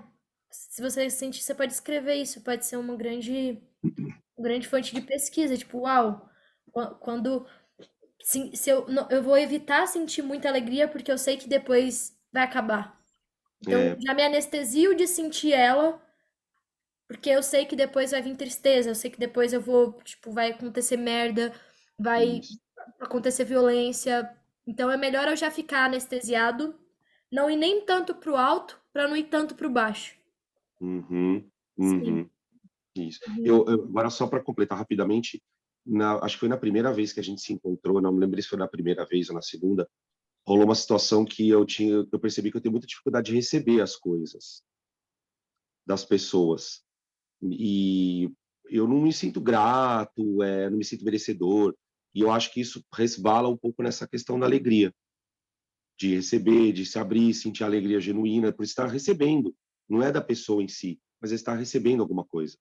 se você sentir, você pode escrever isso, pode ser uma grande fonte de pesquisa, tipo, uau, quando se eu, eu vou evitar sentir muita alegria porque eu sei que depois vai acabar. Então, É, já me anestesio de sentir ela, porque eu sei que depois vai vir tristeza, eu sei que depois eu vou, tipo, vai acontecer merda, vai isso. acontecer violência. Então é melhor eu já ficar anestesiado, não ir nem tanto pro alto, pra não ir tanto pro baixo. Uhum, Sim. uhum, isso. Uhum. Agora, só para completar rapidamente, acho que foi na primeira vez que a gente se encontrou, não me lembro se foi na primeira vez ou na segunda, rolou uma situação que eu percebi que eu tenho muita dificuldade de receber as coisas das pessoas. E eu não me sinto grato, não me sinto merecedor. E eu acho que isso resvala um pouco nessa questão da alegria, de receber, de se abrir, sentir a alegria genuína, por estar recebendo. Não é da pessoa em si, mas é estar recebendo alguma coisa.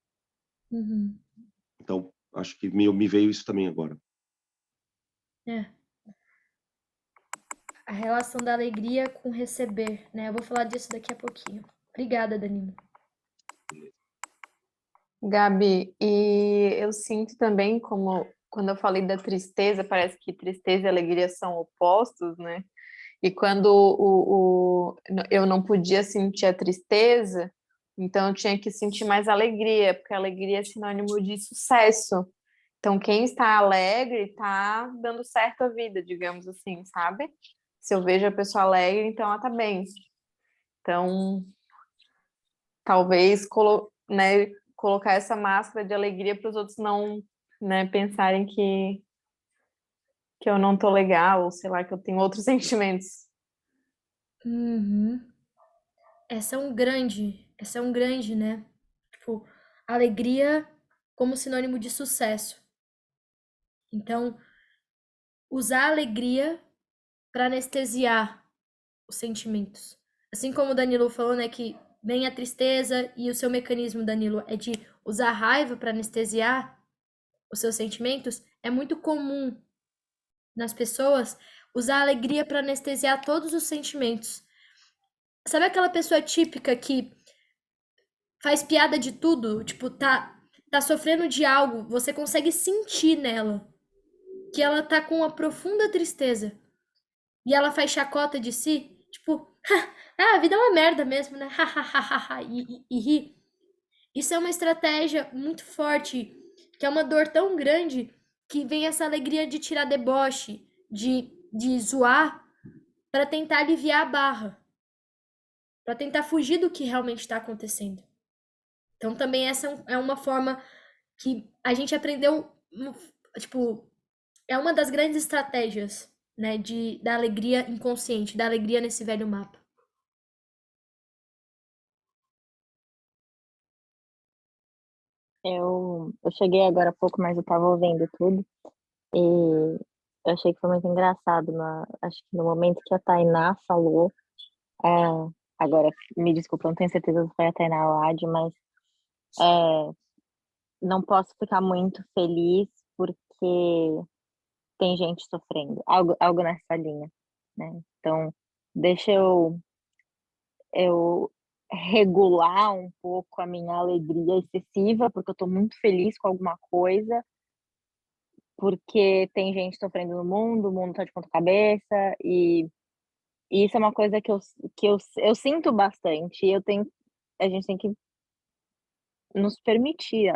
Uhum. Então, acho que me veio isso também agora. É. A relação da alegria com receber, né? Eu vou falar disso daqui a pouquinho. Obrigada, Danilo. Gabi, e eu sinto também como quando eu falei da tristeza, parece que tristeza e alegria são opostos, né? E quando eu não podia sentir a tristeza, então eu tinha que sentir mais alegria, porque a alegria é sinônimo de sucesso. Então, quem está alegre está dando certo a vida, digamos assim, sabe? Se eu vejo a pessoa alegre, então ela está bem. Então, talvez né, colocar essa máscara de alegria para os outros não, né, pensarem que eu não tô legal, ou sei lá, que eu tenho outros sentimentos. Uhum. Essa é um grande, né? Tipo, alegria como sinônimo de sucesso. Então, usar a alegria para anestesiar os sentimentos. Assim como o Danilo falou, né, que vem a tristeza e o seu mecanismo, Danilo, é de usar a raiva para anestesiar os seus sentimentos, é muito comum nas pessoas usar a alegria para anestesiar todos os sentimentos. Sabe aquela pessoa típica que faz piada de tudo? Tipo, tá sofrendo de algo, você consegue sentir nela que ela tá com uma profunda tristeza e ela faz chacota de si, tipo, ah, a vida é uma merda mesmo, né? e ri. Isso é uma estratégia muito forte, que é uma dor tão grande que vem essa alegria de tirar deboche, de zoar, para tentar aliviar a barra. para tentar fugir do que realmente está acontecendo. Então também essa é uma forma que a gente aprendeu, tipo, é uma das grandes estratégias, né, da alegria inconsciente, da alegria nesse velho mapa. Eu cheguei agora há pouco, mas eu tava ouvindo tudo. E eu achei que foi muito engraçado. Acho que no momento que a Tainá falou, é, agora me desculpa, eu não tenho certeza se foi a Tainá ou a Adi, mas é, não posso ficar muito feliz porque tem gente sofrendo, algo nessa linha, né? Então, deixa eu regular um pouco a minha alegria excessiva, porque eu tô muito feliz com alguma coisa, porque tem gente sofrendo no mundo, o mundo tá de ponta cabeça, e isso é uma coisa que eu sinto bastante, e a gente tem que nos permitir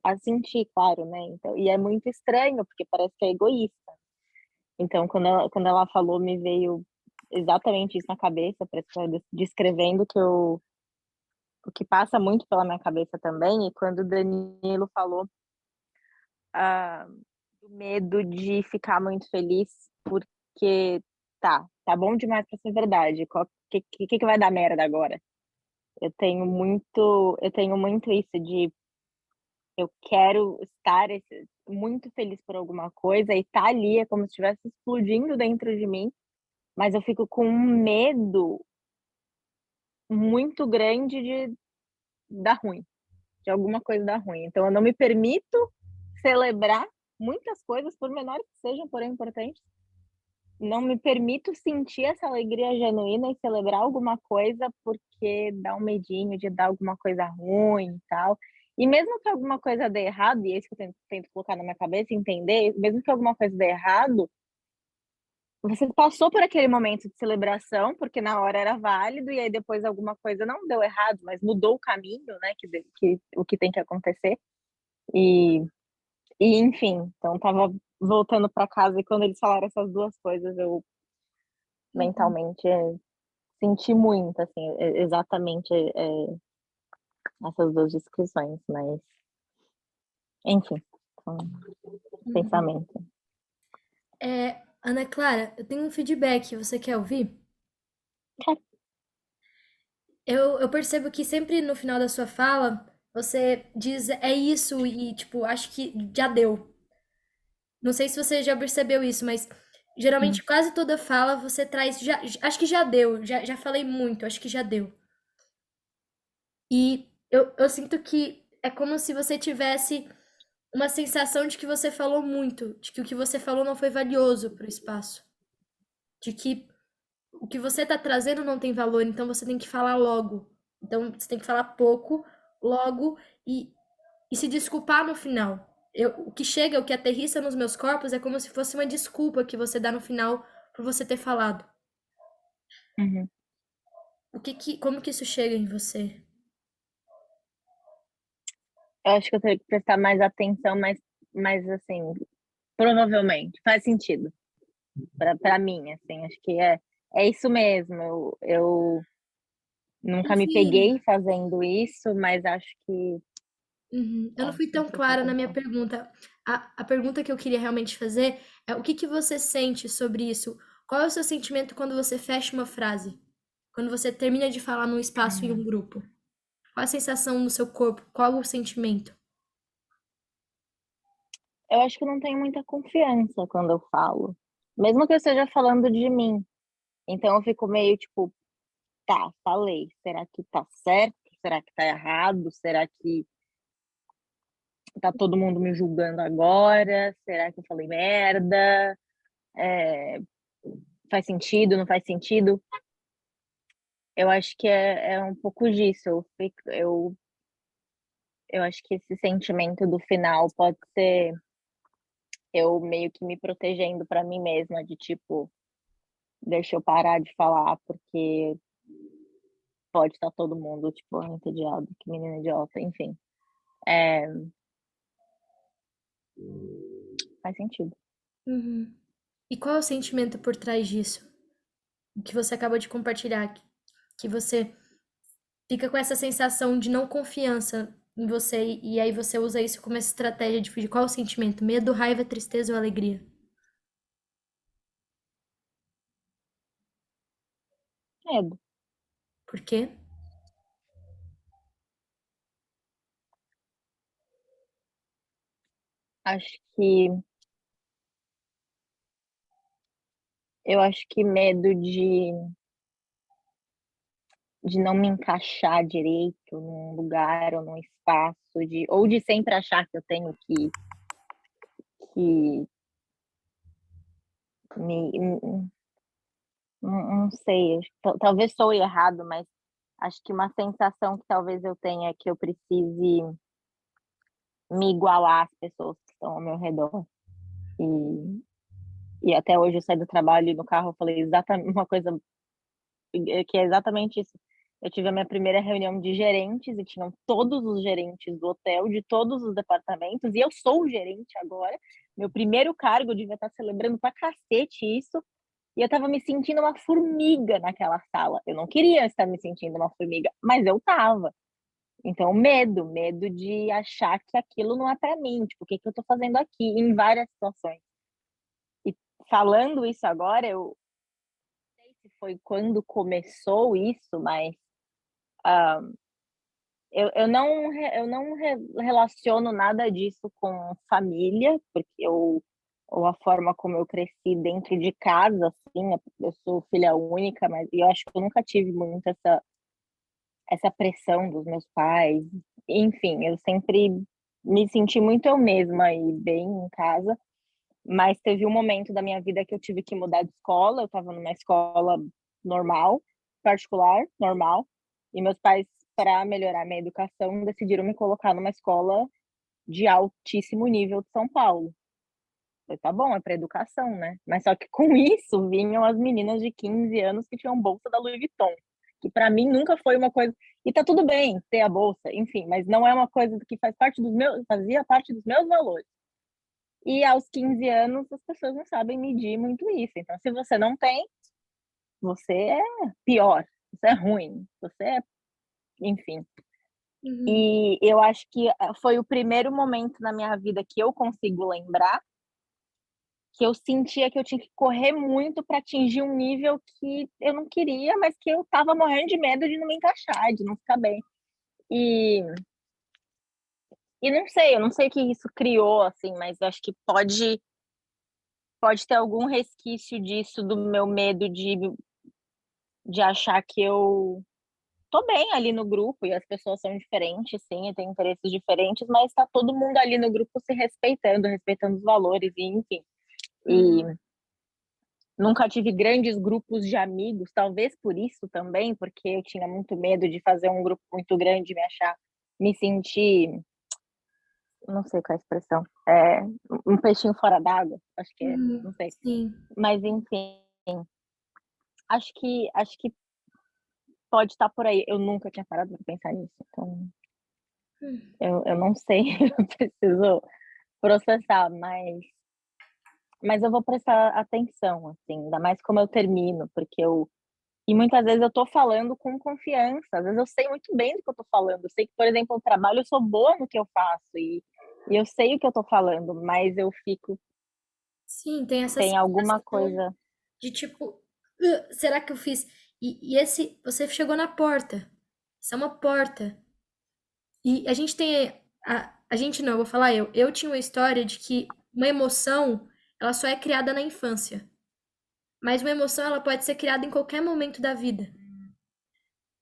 a sentir, claro, né? Então, e é muito estranho, porque parece que é egoísta. Então, quando ela falou, me veio exatamente isso na cabeça, parece que ela descrevendo o que passa muito pela minha cabeça também, e quando o Danilo falou ah, do medo de ficar muito feliz, porque tá bom demais para ser verdade, o que vai dar merda agora? Eu tenho muito isso de eu quero estar muito feliz por alguma coisa e tá ali, é como se estivesse explodindo dentro de mim, mas eu fico com um medo muito grande de dar ruim, de alguma coisa dar ruim. Então eu não me permito celebrar muitas coisas, por menores que sejam, porém importantes. Não me permito sentir essa alegria genuína e celebrar alguma coisa porque dá um medinho de dar alguma coisa ruim e tal. E mesmo que alguma coisa dê errado, e é isso que eu tento colocar na minha cabeça, entender, mesmo que alguma coisa dê errado, você passou por aquele momento de celebração, porque na hora era válido, e aí depois alguma coisa não deu errado, mas mudou o caminho, né, o que tem que acontecer. E, e enfim, então tava voltando para casa e quando eles falaram essas duas coisas, eu Uhum. mentalmente senti muito, assim, exatamente essas duas descrições, mas enfim, um Uhum. pensamento. Ana Clara, eu tenho um feedback, você quer ouvir? Eu percebo que sempre no final da sua fala, você diz é isso e, tipo, acho que já deu. Não sei se você já percebeu isso, mas Hum, geralmente quase toda fala você traz acho que já deu, já falei muito, acho que já deu. E eu sinto que é como se você tivesse uma sensação de que você falou muito, de que o que você falou não foi valioso para o espaço, de que o que você está trazendo não tem valor, então você tem que falar logo. Então você tem que falar pouco, logo e se desculpar no final. O que chega, o que aterrissa nos meus corpos é como se fosse uma desculpa que você dá no final por você ter falado. uhum. Como que isso chega em você? Eu acho que eu teria que prestar mais atenção, mas assim, provavelmente faz sentido para mim, assim, acho que é isso mesmo. Eu nunca me Confia em mim. peguei fazendo isso, mas acho que Uhum. Eu não fui tem tão que prestar clara na minha atenção. pergunta. A pergunta que eu queria realmente fazer é o que você sente sobre isso? Qual é o seu sentimento quando você fecha uma frase? Quando você termina de falar num espaço em um Hum. grupo? Qual a sensação no seu corpo? Qual o sentimento? Eu acho que eu não tenho muita confiança quando eu falo, mesmo que eu esteja falando de mim. Então eu fico meio tipo, tá, falei, será que tá certo? Será que tá errado? Será que tá todo mundo me julgando agora? Será que eu falei merda? É, faz sentido? Não faz sentido? Eu acho que é um pouco disso. Eu acho que esse sentimento do final pode ser eu meio que me protegendo pra mim mesma, de tipo, deixa eu parar de falar, porque pode estar todo mundo, tipo, "Ai, entediado, que menina idiota", enfim. É, faz sentido. Uhum. E qual é o sentimento por trás disso? O que você acabou de compartilhar, que você fica com essa sensação de não confiança em você, e aí você usa isso como essa estratégia de fugir. Qual é o sentimento? Medo, raiva, tristeza ou alegria? Medo. Por quê? Acho que eu acho que medo de não me encaixar direito num lugar ou num espaço, ou de sempre achar que eu tenho que não sei, talvez sou errado, mas acho que uma sensação que talvez eu tenha é que eu precise me igualar às pessoas que estão ao meu redor. E até hoje eu saí do trabalho e no carro eu falei exatamente uma coisa que é exatamente isso. Eu tive a minha primeira reunião de gerentes e tinham todos os gerentes do hotel, de todos os departamentos, e eu sou o gerente agora. Meu primeiro cargo, eu devia estar celebrando pra cacete isso. E eu estava me sentindo uma formiga naquela sala. Eu não queria estar me sentindo uma formiga, mas eu estava. Então, medo de achar que aquilo não é para mim. Tipo, o que que eu estou fazendo aqui? Em várias situações. E falando isso agora, eu não sei se foi quando começou isso, mas eu não relaciono nada disso com família, porque ou a forma como eu cresci dentro de casa, assim, eu sou filha única, mas eu acho que eu nunca tive muito essa pressão dos meus pais. Enfim, eu sempre me senti muito eu mesma e bem em casa, mas teve um momento da minha vida que eu tive que mudar de escola. Eu estava numa escola normal, particular, normal, e meus pais, para melhorar minha educação, decidiram me colocar numa escola de altíssimo nível de São Paulo. Falei, tá bom, é para educação, né? Mas só que com isso vinham as meninas de 15 anos que tinham bolsa da Louis Vuitton, que para mim nunca foi uma coisa. E tá tudo bem ter a bolsa, enfim, mas não é uma coisa que fazia parte dos meus valores. E aos 15 anos as pessoas não sabem medir muito isso. Então, se você não tem, você é pior, você é ruim, você é, enfim. Uhum. E eu acho que foi o primeiro momento na minha vida que eu consigo lembrar que eu sentia que eu tinha que correr muito para atingir um nível que eu não queria, mas que eu estava morrendo de medo de não me encaixar, de não ficar bem. E, e não sei, eu não sei o que isso criou, assim, mas eu acho que pode ter algum resquício disso, do meu medo de achar que eu tô bem ali no grupo e as pessoas são diferentes, sim, e têm interesses diferentes, mas está todo mundo ali no grupo se respeitando, respeitando os valores, e enfim. E Uhum. nunca tive grandes grupos de amigos, talvez por isso também, porque eu tinha muito medo de fazer um grupo muito grande, me sentir, não sei qual é a expressão, um peixinho fora d'água, acho que é, Uhum. não sei. Sim. Mas enfim, acho que pode estar por aí. Eu nunca tinha parado para pensar nisso, então Hum. eu não sei, eu preciso processar, mas eu vou prestar atenção, assim, ainda mais como eu termino, porque e muitas vezes eu tô falando com confiança, às vezes eu sei muito bem do que eu tô falando, eu sei que, por exemplo, no trabalho eu sou boa no que eu faço, e eu sei o que eu tô falando, mas eu fico, Sim, tem essa tem alguma sensação coisa, de tipo, será que eu fiz? E esse, você chegou na porta. Isso é uma porta. E a gente tem, a gente não, eu vou falar eu tinha uma história de que uma emoção, ela só é criada na infância. Mas uma emoção, ela pode ser criada em qualquer momento da vida.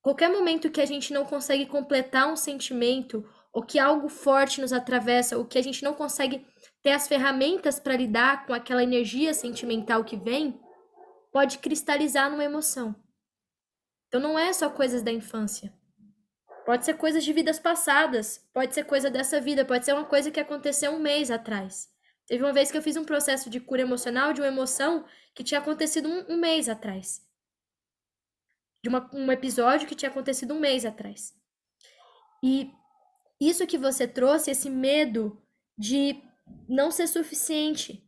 Qualquer momento que a gente não consegue completar um sentimento, ou que algo forte nos atravessa, ou que a gente não consegue ter as ferramentas para lidar com aquela energia sentimental que vem, pode cristalizar numa emoção. Então não é só coisas da infância. Pode ser coisas de vidas passadas, pode ser coisa dessa vida, pode ser uma coisa que aconteceu um mês atrás. Teve uma vez que eu fiz um processo de cura emocional de uma emoção que tinha acontecido um mês atrás. De um episódio que tinha acontecido um mês atrás. E isso que você trouxe, esse medo de não ser suficiente,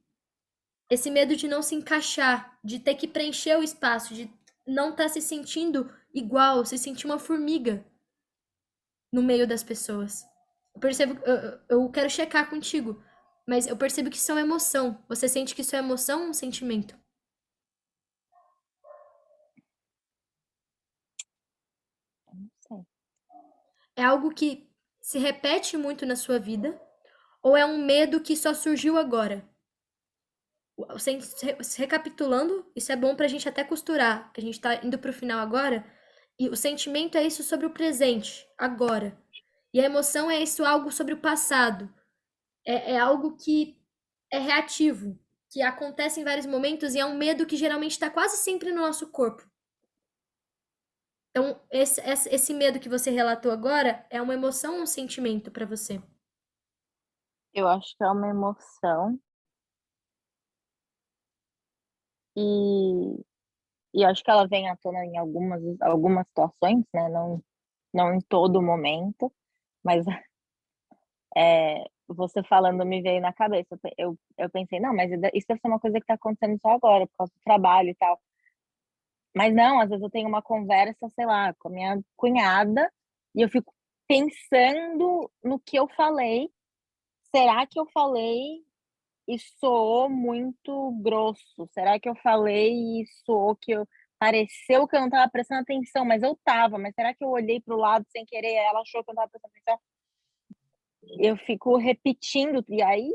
esse medo de não se encaixar, de ter que preencher o espaço, de não estar se sentindo igual, se sentir uma formiga. no meio das pessoas. Eu percebo, eu quero checar contigo, mas eu percebo que isso é uma emoção. Você sente que isso é emoção ou um sentimento? Eu não sei. É algo que se repete muito na sua vida ou é um medo que só surgiu agora? Recapitulando, isso é bom pra gente até costurar, que a gente tá indo pro final agora, e o sentimento é isso sobre o presente, agora. E a emoção é isso algo sobre o passado. É algo que é reativo, que acontece em vários momentos e é um medo que geralmente está quase sempre no nosso corpo. Então, esse medo que você relatou agora é uma emoção ou um sentimento para você? Eu acho que é uma emoção e acho que ela vem à tona em algumas situações, né, não em todo momento, mas, você falando me veio na cabeça, eu pensei: "Não, mas isso deve ser uma coisa que tá acontecendo só agora, por causa do trabalho e tal". Mas não, às vezes eu tenho uma conversa, sei lá, com a minha cunhada, e eu fico pensando no que eu falei. Será que eu falei e soou muito grosso? Será que eu falei e soou que eu pareceu que eu não estava prestando atenção, mas eu estava, mas será que eu olhei para o lado sem querer e ela achou que eu não estava prestando atenção? Eu fico repetindo, e aí,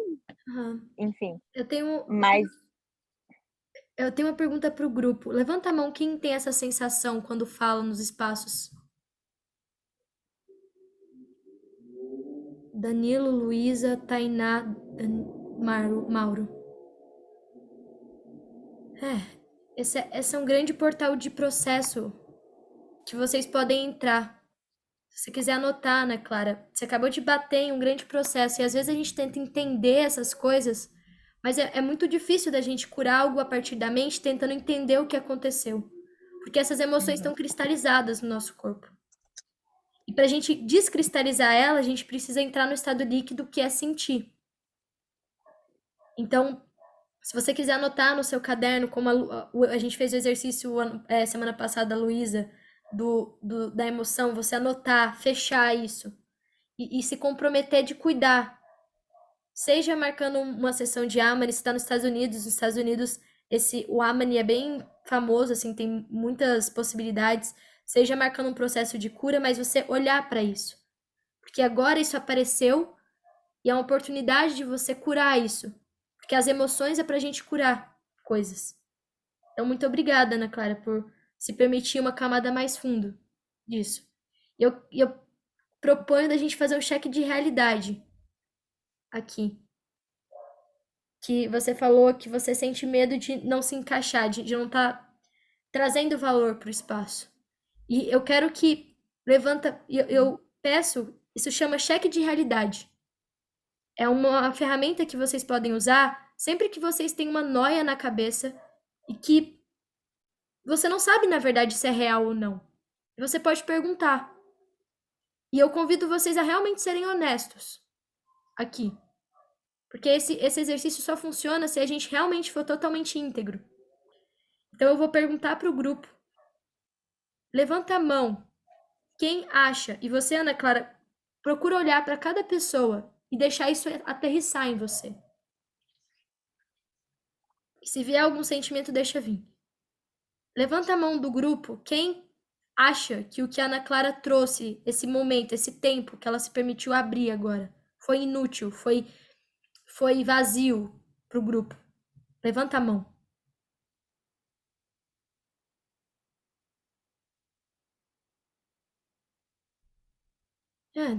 Aham. enfim, Eu tenho, eu mas tenho, eu tenho uma pergunta para o grupo. Levanta a mão quem tem essa sensação quando fala nos espaços. Danilo, Luísa, Tainá, Mauro. Esse é um grande portal de processo que vocês podem entrar. Se você quiser anotar, né, Clara? Você acabou de bater em um grande processo e às vezes a gente tenta entender essas coisas, mas é muito difícil da gente curar algo a partir da mente tentando entender o que aconteceu. Porque essas emoções uhum, estão cristalizadas no nosso corpo. E para a gente descristalizar ela, a gente precisa entrar no estado líquido que é sentir. Então, se você quiser anotar no seu caderno, como a gente fez o exercício semana passada, a Luísa, da emoção, você anotar, fechar isso e se comprometer de cuidar. Seja marcando uma sessão de Amani, se está nos Estados Unidos o Amani é bem famoso, assim, tem muitas possibilidades. Seja marcando um processo de cura, mas você olhar para isso. Porque agora isso apareceu e é uma oportunidade de você curar isso. Porque as emoções é pra gente curar coisas. Então, muito obrigada, Ana Clara, por se permitir uma camada mais fundo disso. Eu proponho da gente fazer um cheque de realidade aqui. Que você falou que você sente medo de não se encaixar, de não estar trazendo valor para o espaço. E eu quero que levanta, eu peço, isso chama cheque de realidade. É uma ferramenta que vocês podem usar sempre que vocês têm uma noia na cabeça e que você não sabe, na verdade, se é real ou não. Você pode perguntar. E eu convido vocês a realmente serem honestos aqui. Porque esse exercício só funciona se a gente realmente for totalmente íntegro. Então eu vou perguntar para o grupo. Levanta a mão. Quem acha? E você, Ana Clara, procura olhar para cada pessoa e deixar isso aterrissar em você. E se vier algum sentimento, deixa vir. Levanta a mão do grupo quem acha que o que a Ana Clara trouxe, esse momento, esse tempo que ela se permitiu abrir agora, foi inútil, foi vazio pro grupo. Levanta a mão.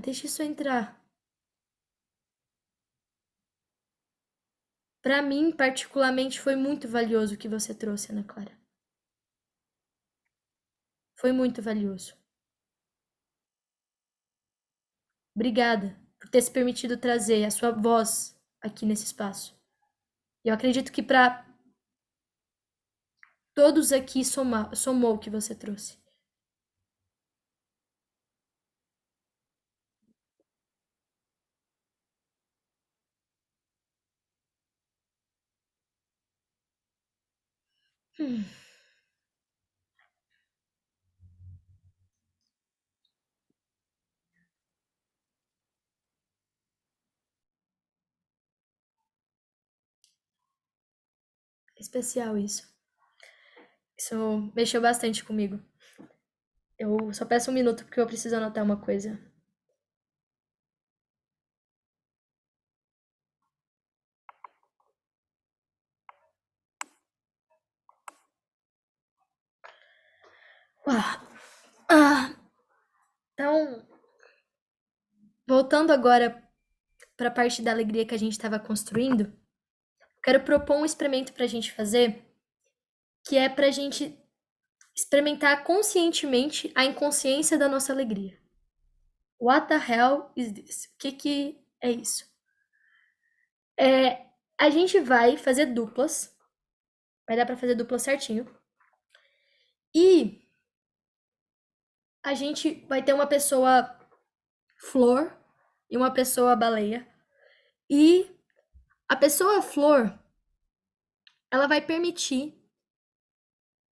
Deixa isso entrar. Para mim, particularmente, foi muito valioso o que você trouxe, Ana Clara. Foi muito valioso. Obrigada por ter se permitido trazer a sua voz aqui nesse espaço. Eu acredito que para todos aqui somou o que você trouxe. Hum. especial isso. Isso mexeu bastante comigo. Eu só peço um minuto porque eu preciso anotar uma coisa. Então, voltando agora para a parte da alegria que a gente estava construindo, quero propor um experimento para a gente fazer, que é para a gente experimentar conscientemente a inconsciência da nossa alegria. What the hell is this? O que é isso? A gente vai fazer duplas, vai dar para fazer dupla certinho, e a gente vai ter uma pessoa flor e uma pessoa baleia, e a pessoa flor, ela vai permitir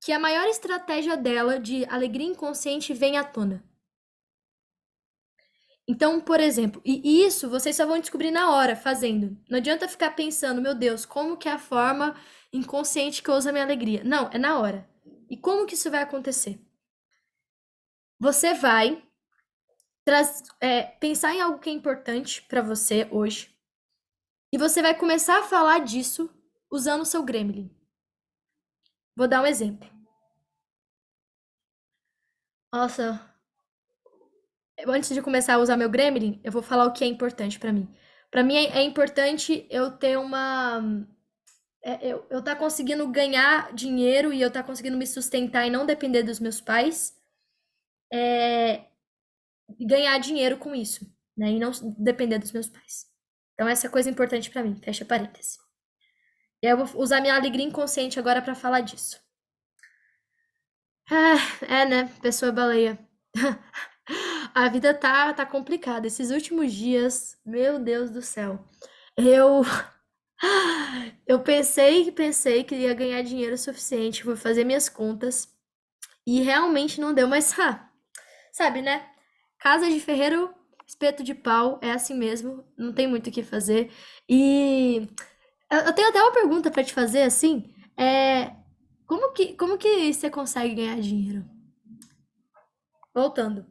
que a maior estratégia dela de alegria inconsciente venha à tona. Então, por exemplo, e isso vocês só vão descobrir na hora, fazendo. Não adianta ficar pensando, meu Deus, como que é a forma inconsciente que eu uso a minha alegria. Não, é na hora. E como que isso vai acontecer? Você vai pensar em algo que é importante para você hoje. E você vai começar a falar disso usando o seu gremlin. Vou dar um exemplo. Nossa, antes de começar a usar meu gremlin, eu vou falar o que é importante para mim. Para mim é importante eu ter eu tá conseguindo ganhar dinheiro e eu tá conseguindo me sustentar e não depender dos meus pais. E ganhar dinheiro com isso, né? E não depender dos meus pais. Então essa é coisa importante para mim, fecha parênteses. E aí eu vou usar minha alegria inconsciente agora para falar disso. Né? Pessoa baleia. A vida tá complicada. Esses últimos dias, meu Deus do céu. Eu pensei que ia ganhar dinheiro suficiente, vou fazer minhas contas. E realmente não deu, mas sabe, né? Casa de ferreiro, espeto de pau, é assim mesmo, não tem muito o que fazer. E eu tenho até uma pergunta pra te fazer, assim, como que você consegue ganhar dinheiro? Voltando.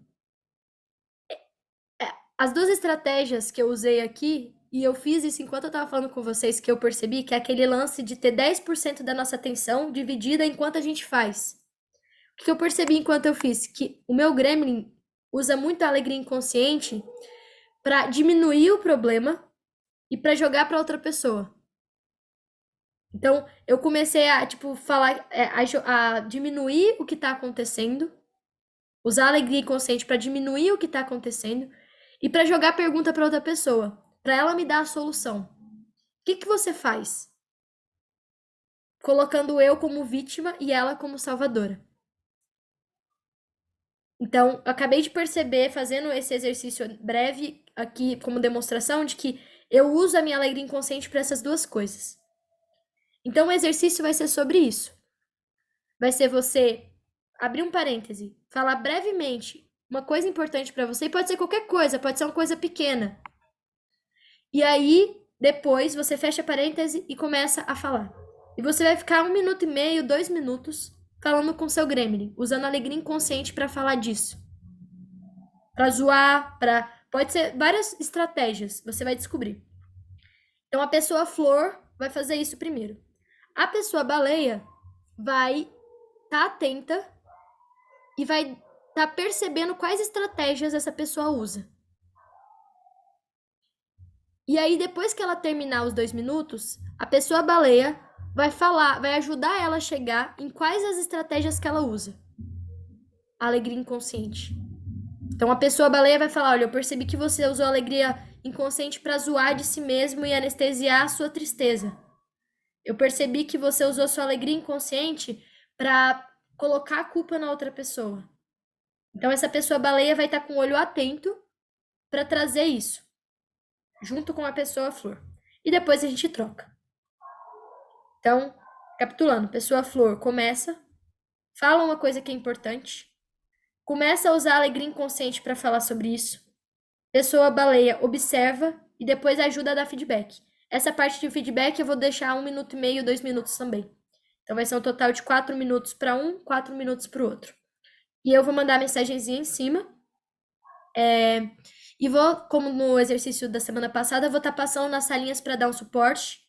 As duas estratégias que eu usei aqui, e eu fiz isso enquanto eu tava falando com vocês, que eu percebi que é aquele lance de ter 10% da nossa atenção dividida enquanto a gente faz. O que eu percebi enquanto eu fiz? Que o meu gremlin usa muito a alegria inconsciente para diminuir o problema e para jogar para outra pessoa. Então, eu comecei a, falar, a diminuir o que tá acontecendo, usar a alegria inconsciente para diminuir o que tá acontecendo e para jogar pergunta para outra pessoa, para ela me dar a solução. O que você faz? Colocando eu como vítima e ela como salvadora. Então, eu acabei de perceber, fazendo esse exercício breve aqui como demonstração, de que eu uso a minha alegria inconsciente para essas duas coisas. Então, o exercício vai ser sobre isso. Vai ser você abrir um parêntese, falar brevemente uma coisa importante para você, e pode ser qualquer coisa, pode ser uma coisa pequena. E aí, depois, você fecha parêntese e começa a falar. E você vai ficar 1 minuto e meio, 2 minutos, falando com seu gremlin, usando a alegria inconsciente para falar disso. Para zoar, pode ser várias estratégias, você vai descobrir. Então, a pessoa flor vai fazer isso primeiro. A pessoa baleia vai estar atenta e vai estar percebendo quais estratégias essa pessoa usa. E aí, depois que ela terminar os 2 minutos, a pessoa baleia vai falar, vai ajudar ela a chegar em quais as estratégias que ela usa. A alegria inconsciente. Então, a pessoa baleia vai falar, olha, eu percebi que você usou a alegria inconsciente para zoar de si mesmo e anestesiar a sua tristeza. Eu percebi que você usou a sua alegria inconsciente para colocar a culpa na outra pessoa. Então, essa pessoa baleia vai estar com o olho atento para trazer isso, junto com a pessoa flor. E depois a gente troca. Então, capitulando, pessoa flor começa, fala uma coisa que é importante, começa a usar a alegria inconsciente para falar sobre isso. Pessoa baleia observa e depois ajuda a dar feedback. Essa parte de feedback eu vou deixar 1 minuto e meio, 2 minutos também. Então vai ser um total de 4 minutos para um, 4 minutos para o outro. E eu vou mandar a mensagenzinha em cima. E vou, como no exercício da semana passada, eu vou estar passando nas salinhas para dar um suporte.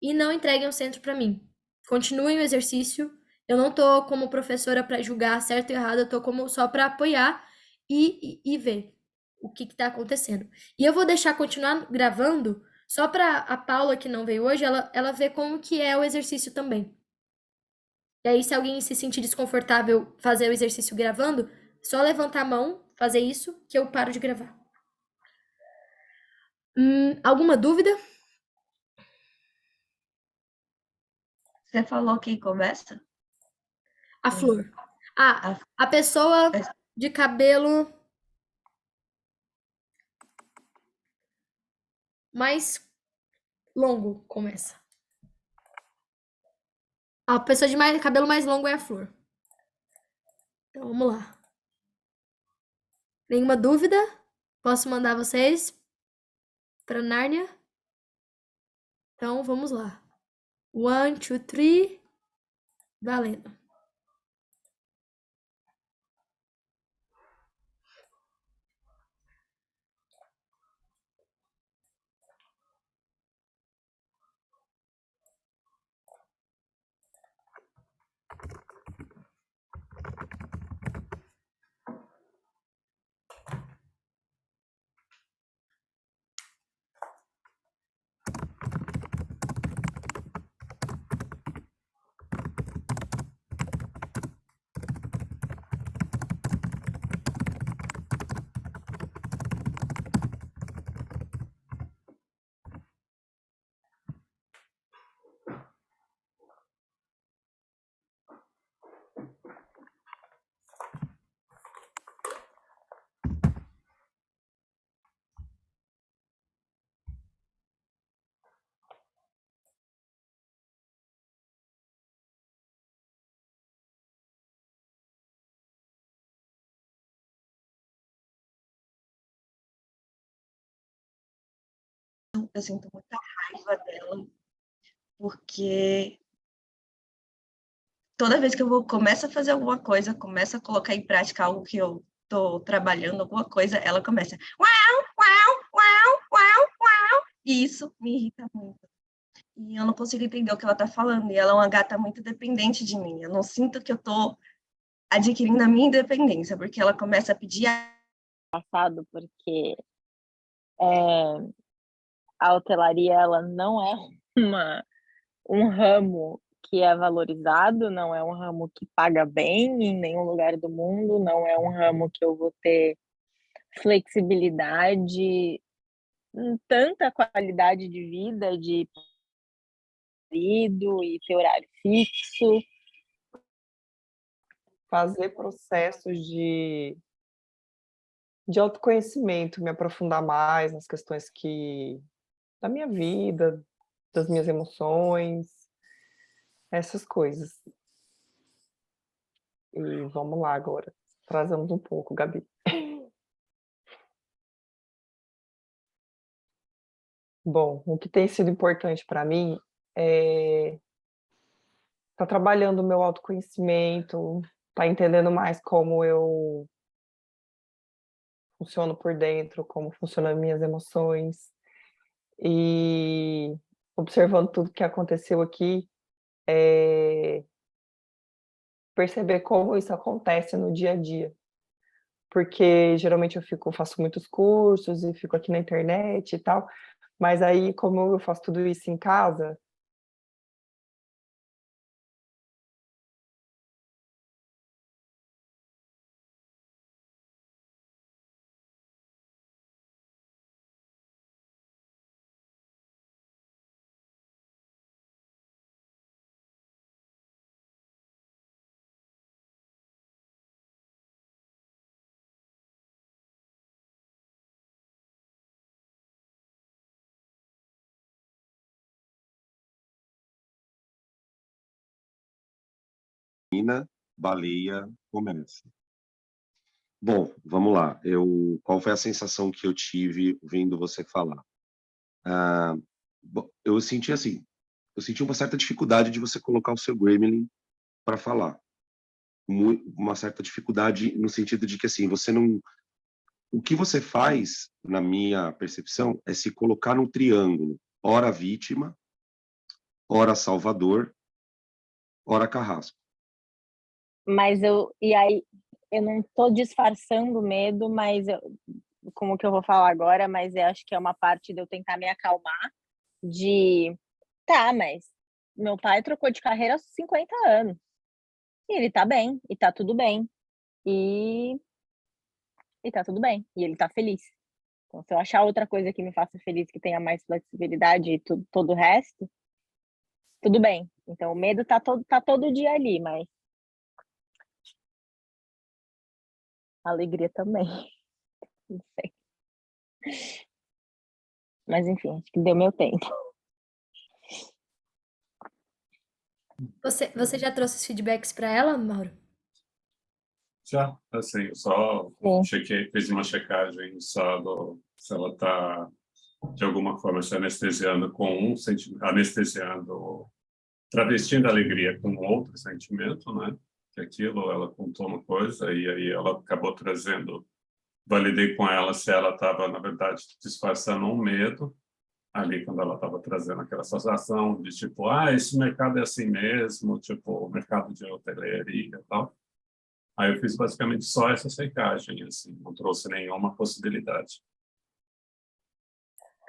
E não entreguem o centro para mim. Continuem o exercício. Eu não tô como professora para julgar certo e errado, eu tô como só para apoiar e ver o que está acontecendo. E eu vou deixar continuar gravando só para a Paula, que não veio hoje, ela ver como que é o exercício também. E aí, se alguém se sentir desconfortável fazer o exercício gravando, só levantar a mão, fazer isso, que eu paro de gravar. Alguma dúvida? Você falou quem começa? A flor. Ah, a pessoa de cabelo mais longo começa. A pessoa de cabelo mais longo é a flor. Então, vamos lá. Nenhuma dúvida? Posso mandar vocês para Nárnia? Então, vamos lá. 1, 2, 3. Valendo. Eu sinto muita raiva dela, porque toda vez que eu começo a fazer alguma coisa, começo a colocar em prática algo que eu estou trabalhando, alguma coisa, ela começa uau, uau, uau, uau, uau, e isso me irrita muito. E eu não consigo entender o que ela está falando, e ela é uma gata muito dependente de mim. Eu não sinto que eu estou adquirindo a minha independência, porque ela começa a pedir Passado, porque a hotelaria ela não é um ramo que é valorizado, não é um ramo que paga bem em nenhum lugar do mundo, não é um ramo que eu vou ter flexibilidade, tanta qualidade de vida, de marido e ter horário fixo. Fazer processos de autoconhecimento, me aprofundar mais nas questões da minha vida, das minhas emoções, essas coisas. E vamos lá agora, trazemos um pouco, Gabi. Bom, o que tem sido importante para mim é estar trabalhando o meu autoconhecimento, estar entendendo mais como eu funciono por dentro, como funcionam as minhas emoções, e observando tudo que aconteceu aqui, perceber como isso acontece no dia a dia. Porque geralmente faço muitos cursos e fico aqui na internet e tal, mas aí como eu faço tudo isso em casa, Baleia começa. Bom, vamos lá. Qual foi a sensação que eu tive vendo você falar? Eu senti assim, eu senti uma certa dificuldade de você colocar o seu gremlin para falar. Uma certa dificuldade no sentido de que, assim, você não... O que você faz, na minha percepção, é se colocar num triângulo. Ora vítima, ora salvador, ora carrasco. E aí, eu não tô disfarçando o medo, como que eu vou falar agora, mas eu acho que é uma parte de eu tentar me acalmar, tá, mas meu pai trocou de carreira aos 50 anos, e ele tá bem, e tá tudo bem, e tá tudo bem, e ele tá feliz. Então, se eu achar outra coisa que me faça feliz, que tenha mais flexibilidade e todo o resto, tudo bem. Então, o medo tá todo dia ali, mas a alegria também. Não sei. Mas, enfim, acho que deu meu tempo. Você já trouxe os feedbacks para ela, Mauro? Já, assim, eu só Sim. fiz uma checagem só se ela está, de alguma forma, se anestesiando com um sentimento, anestesiando, travestindo a alegria com outro sentimento, né? Que aquilo, ela contou uma coisa e aí ela acabou trazendo, validei com ela se ela estava, na verdade, disfarçando um medo, ali quando ela estava trazendo aquela sensação de tipo, esse mercado é assim mesmo, tipo, o mercado de hotelaria e tal. Aí eu fiz basicamente só essa secagem, assim, não trouxe nenhuma possibilidade.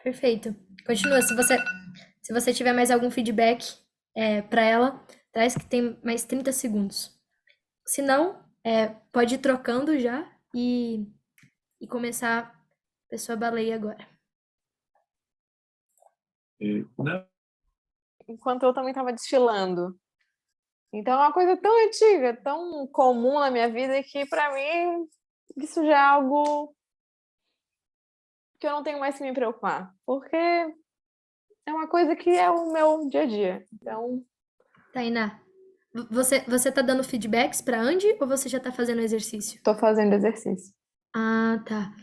Perfeito. Continua. Se você tiver mais algum feedback para ela, traz que tem mais 30 segundos. Se não, pode ir trocando já e começar a pessoa baleia agora. E, né, Enquanto eu também estava desfilando. Então é uma coisa tão antiga, tão comum na minha vida que para mim isso já é algo que eu não tenho mais que me preocupar, porque é uma coisa que é o meu dia a dia. Então, Tainá, você tá dando feedbacks para Andy ou você já tá fazendo exercício? estou fazendo exercício. Ah, tá.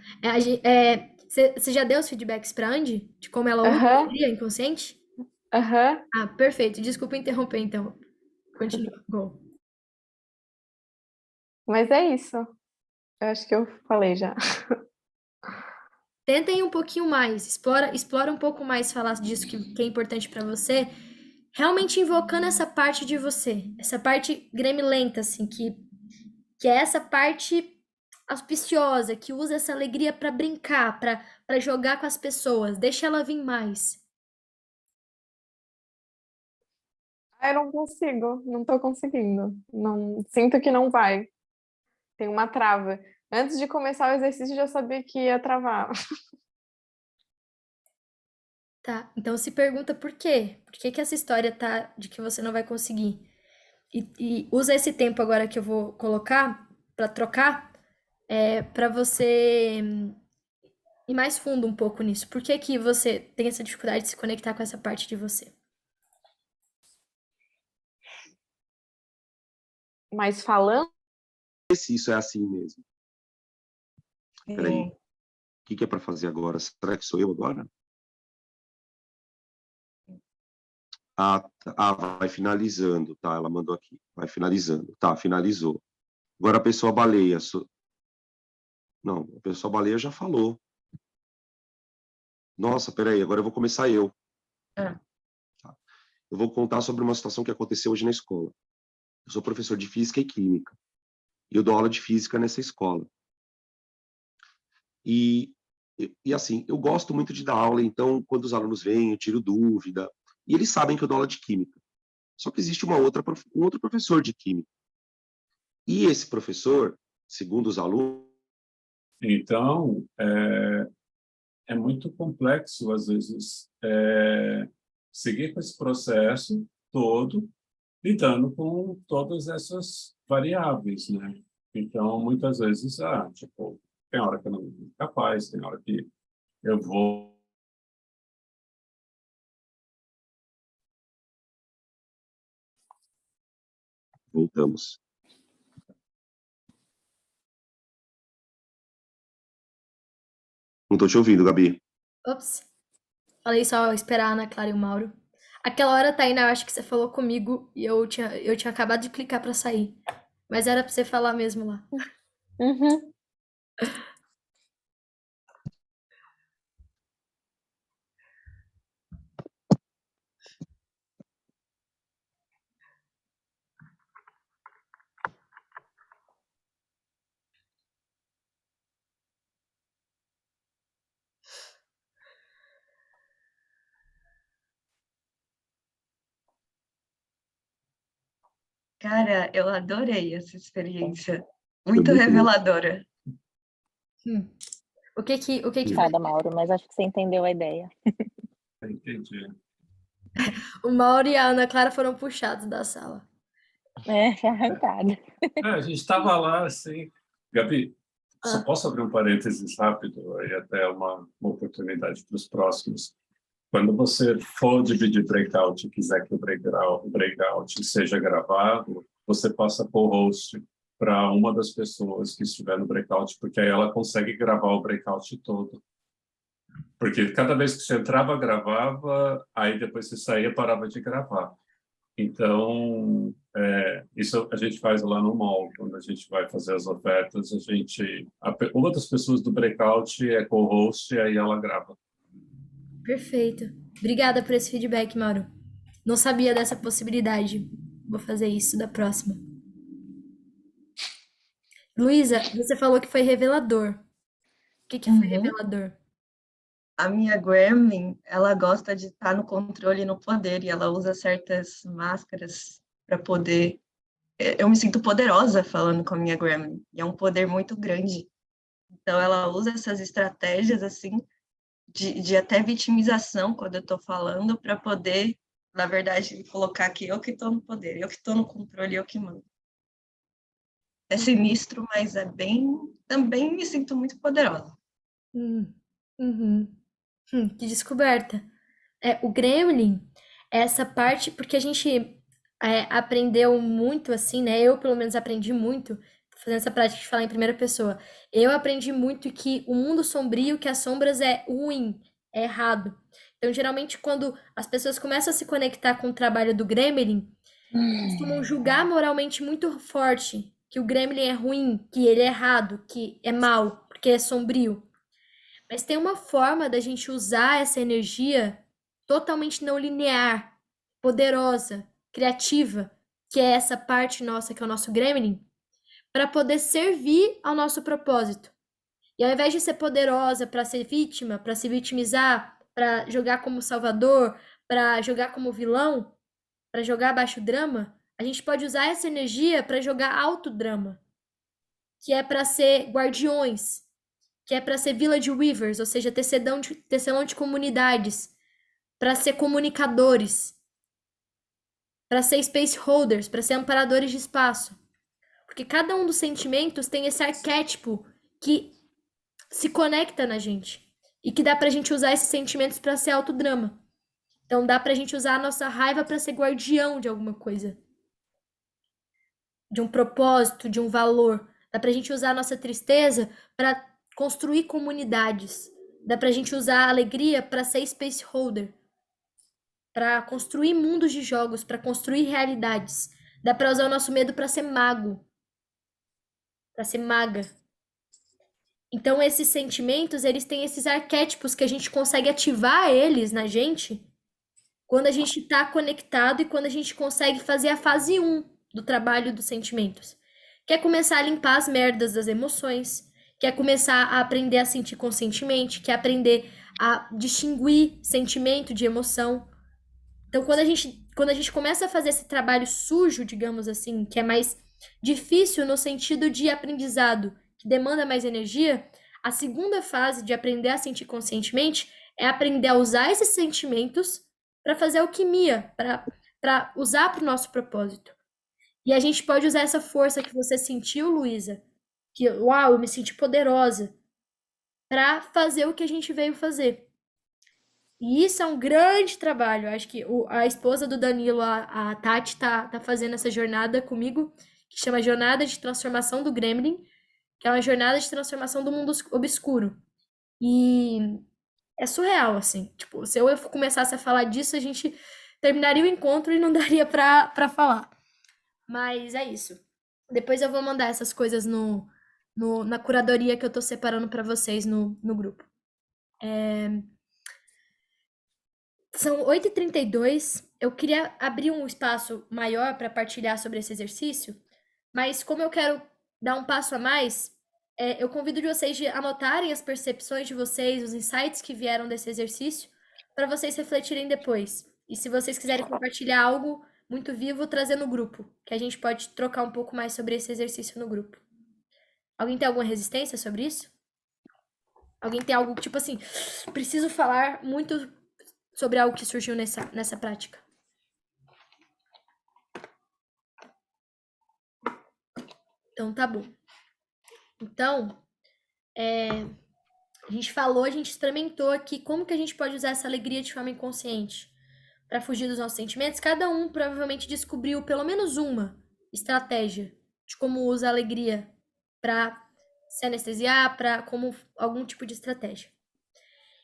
Você já deu os feedbacks para Andy? De como ela usa a Aham, alegria inconsciente? aham. Ah, perfeito. Desculpa interromper, então. Continua. Go. Mas é isso. Eu acho que eu falei já. Tentem um pouquinho mais. Explora um pouco mais falar disso que é importante para você. Realmente invocando essa parte de você. Essa parte gremlenta, assim, que é essa parte auspiciosa, que usa essa alegria para brincar, para jogar com as pessoas. Deixa ela vir mais. Eu não consigo, não tô conseguindo. Não, sinto que não vai. Tem uma trava. Antes de começar o exercício, eu já sabia que ia travar. Tá, então se pergunta por quê? Por que que essa história tá de que você não vai conseguir? E usa esse tempo agora que eu vou colocar para trocar, para você ir mais fundo um pouco nisso. Por que que você tem essa dificuldade de se conectar com essa parte de você? Mas falando, Se isso é assim mesmo. Peraí, o que é para fazer agora? Será que sou eu agora? Vai finalizando, tá? Ela mandou aqui. Vai finalizando. Tá, finalizou. Agora a pessoa baleia. Não, a pessoa baleia já falou. Nossa, peraí, agora eu vou começar eu. Ah. Tá. Eu vou contar sobre uma situação que aconteceu hoje na escola. Eu sou professor de física e química. E eu dou aula de física nessa escola. E assim, eu gosto muito de dar aula, então, quando os alunos vêm, eu tiro dúvida. E eles sabem que eu dou aula de química. Só que existe um outro professor de química. E esse professor, segundo os alunos, então, é muito complexo, às vezes, seguir com esse processo todo, lidando com todas essas variáveis, né? Então, muitas vezes, tipo, tem hora que eu não sou capaz, tem hora que eu vou... voltamos. Não estou te ouvindo, Gabi. Ops. Falei só esperar a Ana Clara e o Mauro. Aquela hora, Tainá, eu acho que você falou comigo e eu tinha acabado de clicar pra sair. Mas era pra você falar mesmo lá. Uhum. Cara, eu adorei essa experiência. Foi Muito muito bom. reveladora. Hum. O que que foi? Obrigada, Mauro, mas acho que você entendeu a ideia. Entendi. O Mauro e a Ana Clara foram puxados da sala. Foi arrancada. A gente estava lá, assim... Gabi, só Ah, posso abrir um parênteses rápido e até uma oportunidade para os próximos. Quando você for dividir breakout e quiser que o breakout seja gravado, você passa por host para uma das pessoas que estiver no breakout, porque aí ela consegue gravar o breakout todo. Porque cada vez que você entrava, gravava, aí depois você saía, parava de gravar. Então, isso a gente faz lá no mall, quando a gente vai fazer as ofertas, uma das pessoas do breakout é co-host e aí ela grava. perfeito. Obrigada por esse feedback, Mauro. Não sabia dessa possibilidade. Vou fazer isso da próxima. Luísa, você falou que foi revelador. O que que foi Uhum. revelador? A minha Gremlin, ela gosta de estar no controle e no poder, e ela usa certas máscaras para poder... Eu me sinto poderosa falando com a minha Gremlin, e é um poder muito grande. Então, ela usa essas estratégias, assim, de até vitimização, quando eu estou falando, para poder, na verdade, colocar que eu que estou no poder, eu que estou no controle, eu que mando. É sinistro, mas também me sinto muito poderosa. Hum, uhum. Que descoberta. O Gremlin, essa parte, porque a gente aprendeu muito assim, né? Eu, pelo menos, aprendi muito, fazendo essa prática de falar em primeira pessoa. Eu aprendi muito que o mundo sombrio, que as sombras é ruim, é errado. Então, geralmente, quando as pessoas começam a se conectar com o trabalho do Gremlin, costumam julgar moralmente muito forte que o Gremlin é ruim, que ele é errado, que é mal, porque é sombrio. Mas tem uma forma da gente usar essa energia totalmente não linear, poderosa, criativa, que é essa parte nossa, que é o nosso Gremlin, para poder servir ao nosso propósito. E ao invés de ser poderosa para ser vítima, para se vitimizar, para jogar como salvador, para jogar como vilão, para jogar baixo drama, a gente pode usar essa energia para jogar alto drama, que é para ser guardiões, que é para ser village weavers, ou seja, tecelão de comunidades, para ser comunicadores, para ser space holders, para ser amparadores de espaço. Porque cada um dos sentimentos tem esse arquétipo que se conecta na gente e que dá pra gente usar esses sentimentos para ser autodrama. Então dá pra gente usar a nossa raiva para ser guardião de alguma coisa, de um propósito, de um valor. Dá pra gente usar a nossa tristeza para construir comunidades. Dá pra gente usar a alegria para ser space holder, para construir mundos de jogos, para construir realidades. Dá pra usar o nosso medo para ser mago, para ser maga. Então esses sentimentos, eles têm esses arquétipos que a gente consegue ativar eles na gente quando a gente está conectado e quando a gente consegue fazer a fase um do trabalho dos sentimentos. Quer começar a limpar as merdas das emoções, quer começar a aprender a sentir conscientemente, quer aprender a distinguir sentimento de emoção. Então, quando a gente começa a fazer esse trabalho sujo, digamos assim, que é mais difícil no sentido de aprendizado, que demanda mais energia, a segunda fase de aprender a sentir conscientemente é aprender a usar esses sentimentos para fazer alquimia, para usar para o nosso propósito. E a gente pode usar essa força que você sentiu, Luísa, que, uau, eu me senti poderosa, para fazer o que a gente veio fazer. E isso é um grande trabalho. Acho que a esposa do Danilo, a Tati, tá fazendo essa jornada comigo, que chama Jornada de Transformação do Gremlin, que é uma jornada de transformação do mundo obscuro. E é surreal, assim. Tipo, se eu começasse a falar disso, a gente terminaria o encontro e não daria pra falar. Mas é isso. Depois eu vou mandar essas coisas na curadoria que eu tô separando pra vocês no grupo. São 8h32. Eu queria abrir um espaço maior para partilhar sobre esse exercício, mas como eu quero dar um passo a mais, eu convido de vocês de anotarem as percepções de vocês, os insights que vieram desse exercício, para vocês refletirem depois. E se vocês quiserem compartilhar algo muito vivo, trazer no grupo, que a gente pode trocar um pouco mais sobre esse exercício no grupo. Alguém tem alguma resistência sobre isso? Alguém tem algo tipo assim, preciso falar muito sobre algo que surgiu nessa prática? Então, tá bom. Então, a gente falou, a gente experimentou aqui como que a gente pode usar essa alegria de forma inconsciente para fugir dos nossos sentimentos. Cada um provavelmente descobriu pelo menos uma estratégia de como usa a alegria para se anestesiar, para como algum tipo de estratégia.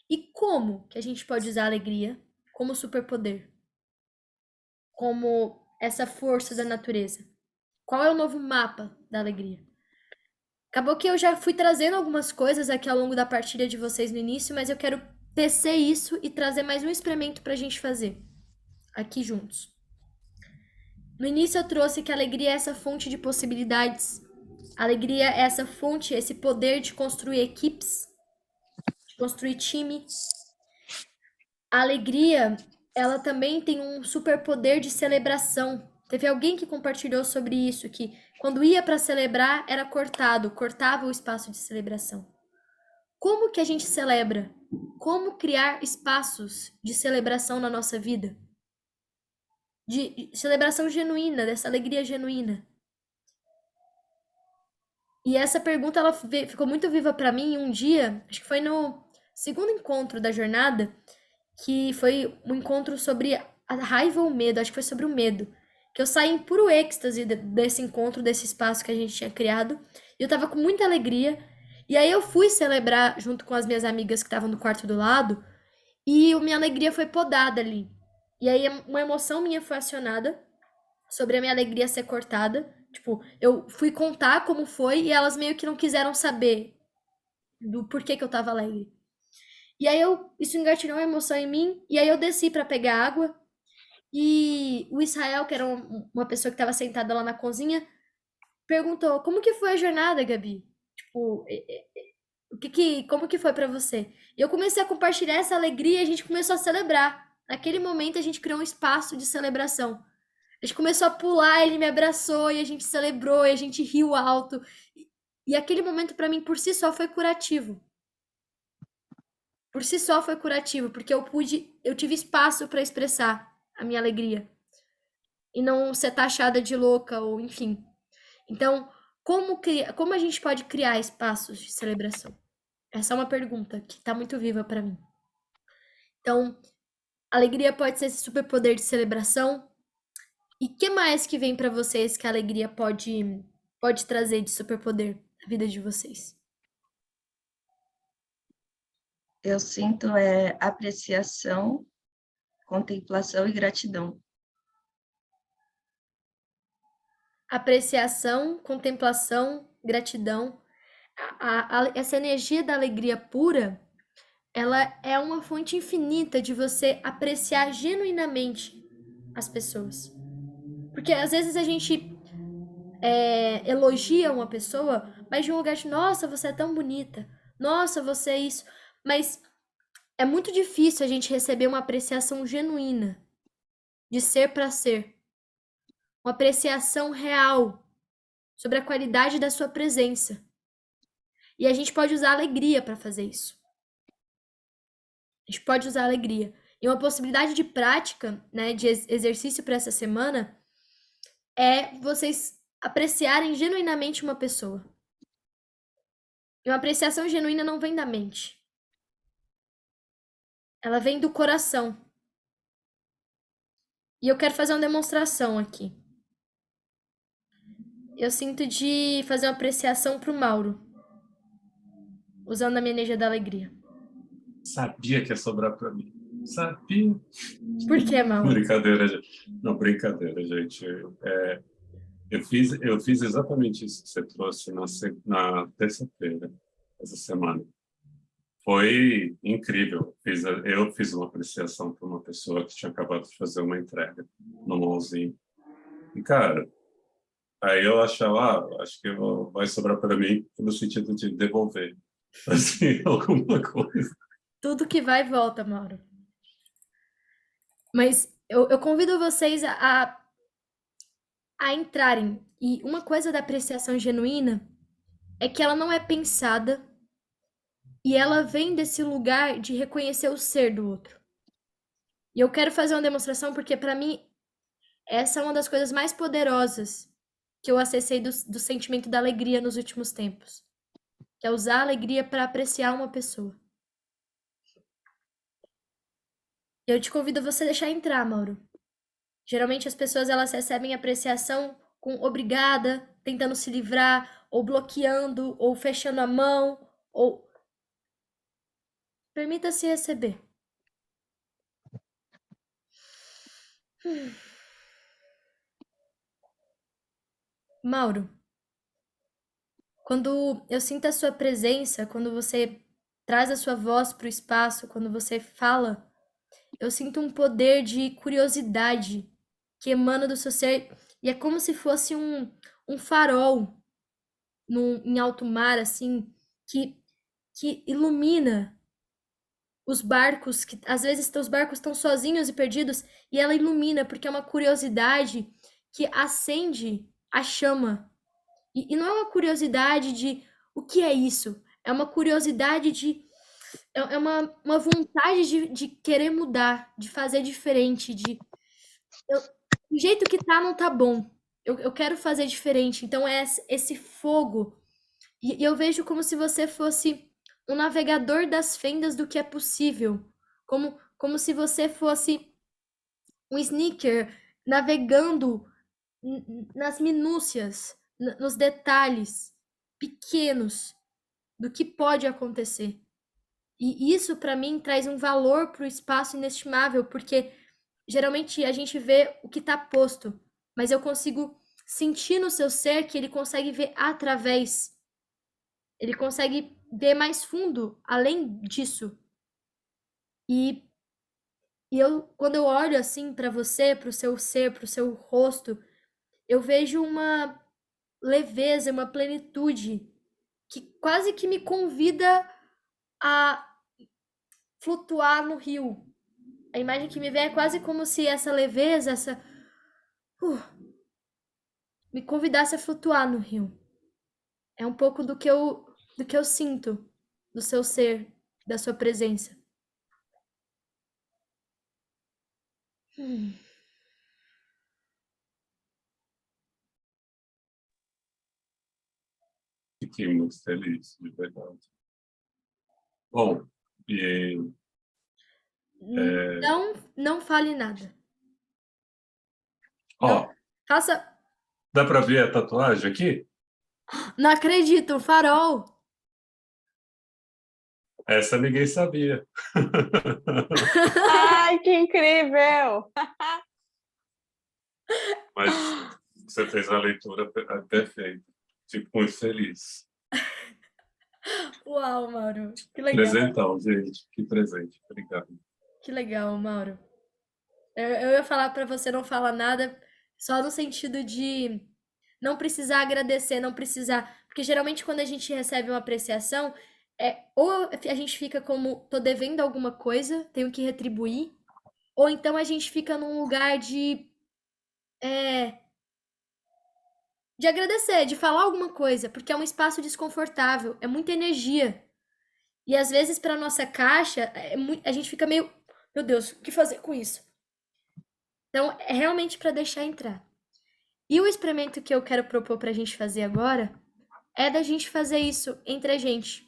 E como que a gente pode usar a alegria como superpoder? Como essa força da natureza? Qual é o novo mapa da alegria? Acabou que eu já fui trazendo algumas coisas aqui ao longo da partilha de vocês no início, mas eu quero tecer isso e trazer mais um experimento para a gente fazer aqui juntos. No início eu trouxe que a alegria é essa fonte de possibilidades. A alegria é essa fonte, esse poder de construir equipes, de construir time. A alegria, ela também tem um superpoder de celebração. Teve alguém que compartilhou sobre isso, que quando ia para celebrar, era cortava o espaço de celebração. Como que a gente celebra? Como criar espaços de celebração na nossa vida? De celebração genuína, dessa alegria genuína. E essa pergunta, ela ficou muito viva para mim um dia, acho que foi no segundo encontro da jornada, que foi um encontro sobre a raiva ou o medo, acho que foi sobre o medo. Que eu saí em puro êxtase desse encontro, desse espaço que a gente tinha criado. E eu tava com muita alegria. E aí eu fui celebrar junto com as minhas amigas que estavam no quarto do lado. E minha alegria foi podada ali. E aí uma emoção minha foi acionada sobre a minha alegria ser cortada. Tipo, eu fui contar como foi e elas meio que não quiseram saber do porquê que eu tava alegre. E aí isso engatilhou uma emoção em mim. E aí eu desci pra pegar água. E o Israel, que era uma pessoa que estava sentada lá na cozinha, perguntou: como que foi a jornada, Gabi? Tipo, como que foi pra você? E eu comecei a compartilhar essa alegria e a gente começou a celebrar. Naquele momento a gente criou um espaço de celebração. A gente começou a pular, ele me abraçou e a gente celebrou e a gente riu alto. E aquele momento pra mim por si só foi curativo. Por si só foi curativo, porque eu tive espaço pra expressar a minha alegria. E não ser taxada de louca, ou enfim. Então, como a gente pode criar espaços de celebração? Essa é uma pergunta que está muito viva para mim. Então, alegria pode ser esse superpoder de celebração. E o que mais que vem para vocês que a alegria pode trazer de superpoder na vida de vocês? Eu sinto apreciação, contemplação e gratidão. Apreciação, contemplação, gratidão. Essa energia da alegria pura, ela é uma fonte infinita de você apreciar genuinamente as pessoas. Porque às vezes a gente elogia uma pessoa, mas de um lugar de, nossa, você é tão bonita, nossa, você é isso. Mas é muito difícil a gente receber uma apreciação genuína, de ser para ser. Uma apreciação real sobre a qualidade da sua presença. E a gente pode usar a alegria para fazer isso. A gente pode usar a alegria. E uma possibilidade de prática, né, de exercício para essa semana é vocês apreciarem genuinamente uma pessoa. E uma apreciação genuína não vem da mente. Ela vem do coração. E eu quero fazer uma demonstração aqui. Eu sinto de fazer uma apreciação pro Mauro. Usando a minha energia da alegria. Sabia que ia sobrar para mim. Sabia. Por que, Mauro? Brincadeira, gente. Não, brincadeira, gente. Eu fiz exatamente isso que você trouxe na terça-feira, essa semana. Foi incrível. Eu fiz uma apreciação para uma pessoa que tinha acabado de fazer uma entrega no mallzinho. E, cara, aí eu achava, acho que vai sobrar para mim no sentido de devolver, assim, alguma coisa. Tudo que vai volta, Mauro. Mas eu convido vocês a entrarem. E uma coisa da apreciação genuína é que ela não é pensada e ela vem desse lugar de reconhecer o ser do outro. E eu quero fazer uma demonstração porque, para mim, essa é uma das coisas mais poderosas que eu acessei do sentimento da alegria nos últimos tempos. Que é usar a alegria para apreciar uma pessoa. Eu te convido a você deixar entrar, Mauro. Geralmente as pessoas elas recebem apreciação com obrigada, tentando se livrar, ou bloqueando, ou fechando a mão, ou permita-se receber. Mauro, quando eu sinto a sua presença, quando você traz a sua voz para o espaço, quando você fala, eu sinto um poder de curiosidade que emana do seu ser e é como se fosse um farol em alto mar, assim, que ilumina os barcos, que às vezes os barcos estão sozinhos e perdidos, e ela ilumina, porque é uma curiosidade que acende a chama. E não é uma curiosidade de o que é isso? É uma curiosidade de. É uma vontade de querer mudar, de fazer diferente, o jeito que tá não tá bom. Eu quero fazer diferente. Então é esse fogo. E eu vejo como se você fosse um navegador das fendas do que é possível. Como se você fosse um sneaker navegando nas minúcias, nos detalhes pequenos do que pode acontecer. E isso, para mim, traz um valor para o espaço inestimável, porque geralmente a gente vê o que está posto, mas eu consigo sentir no seu ser que ele consegue ver através. Ele consegue ver mais fundo, além disso. E, quando eu olho assim para você, para o seu ser, para o seu rosto, eu vejo uma leveza, uma plenitude que quase que me convida a flutuar no rio. A imagem que me vem é quase como se essa leveza, me convidasse a flutuar no rio. É um pouco do que eu sinto do seu ser, da sua presença. Fiquei muito feliz, de verdade. Bom, e Não fale nada. ó, Faça. dá para ver a tatuagem aqui? Não acredito, um farol. Essa ninguém sabia. Ai, que incrível! Mas você fez a leitura perfeita. Fico muito feliz. Uau, Mauro. Que legal. Presentão, gente. Que presente. Obrigado. Que legal, Mauro. Eu ia falar pra você não falar nada, só no sentido de não precisar agradecer, não precisar. Porque geralmente quando a gente recebe uma apreciação, ou a gente fica como tô devendo alguma coisa, tenho que retribuir, ou então a gente fica num lugar de agradecer, de falar alguma coisa, porque é um espaço desconfortável, é muita energia. E às vezes para nossa caixa, a gente fica meio, meu Deus, o que fazer com isso? Então, é realmente para deixar entrar. E o experimento que eu quero propor para a gente fazer agora é da gente fazer isso entre a gente.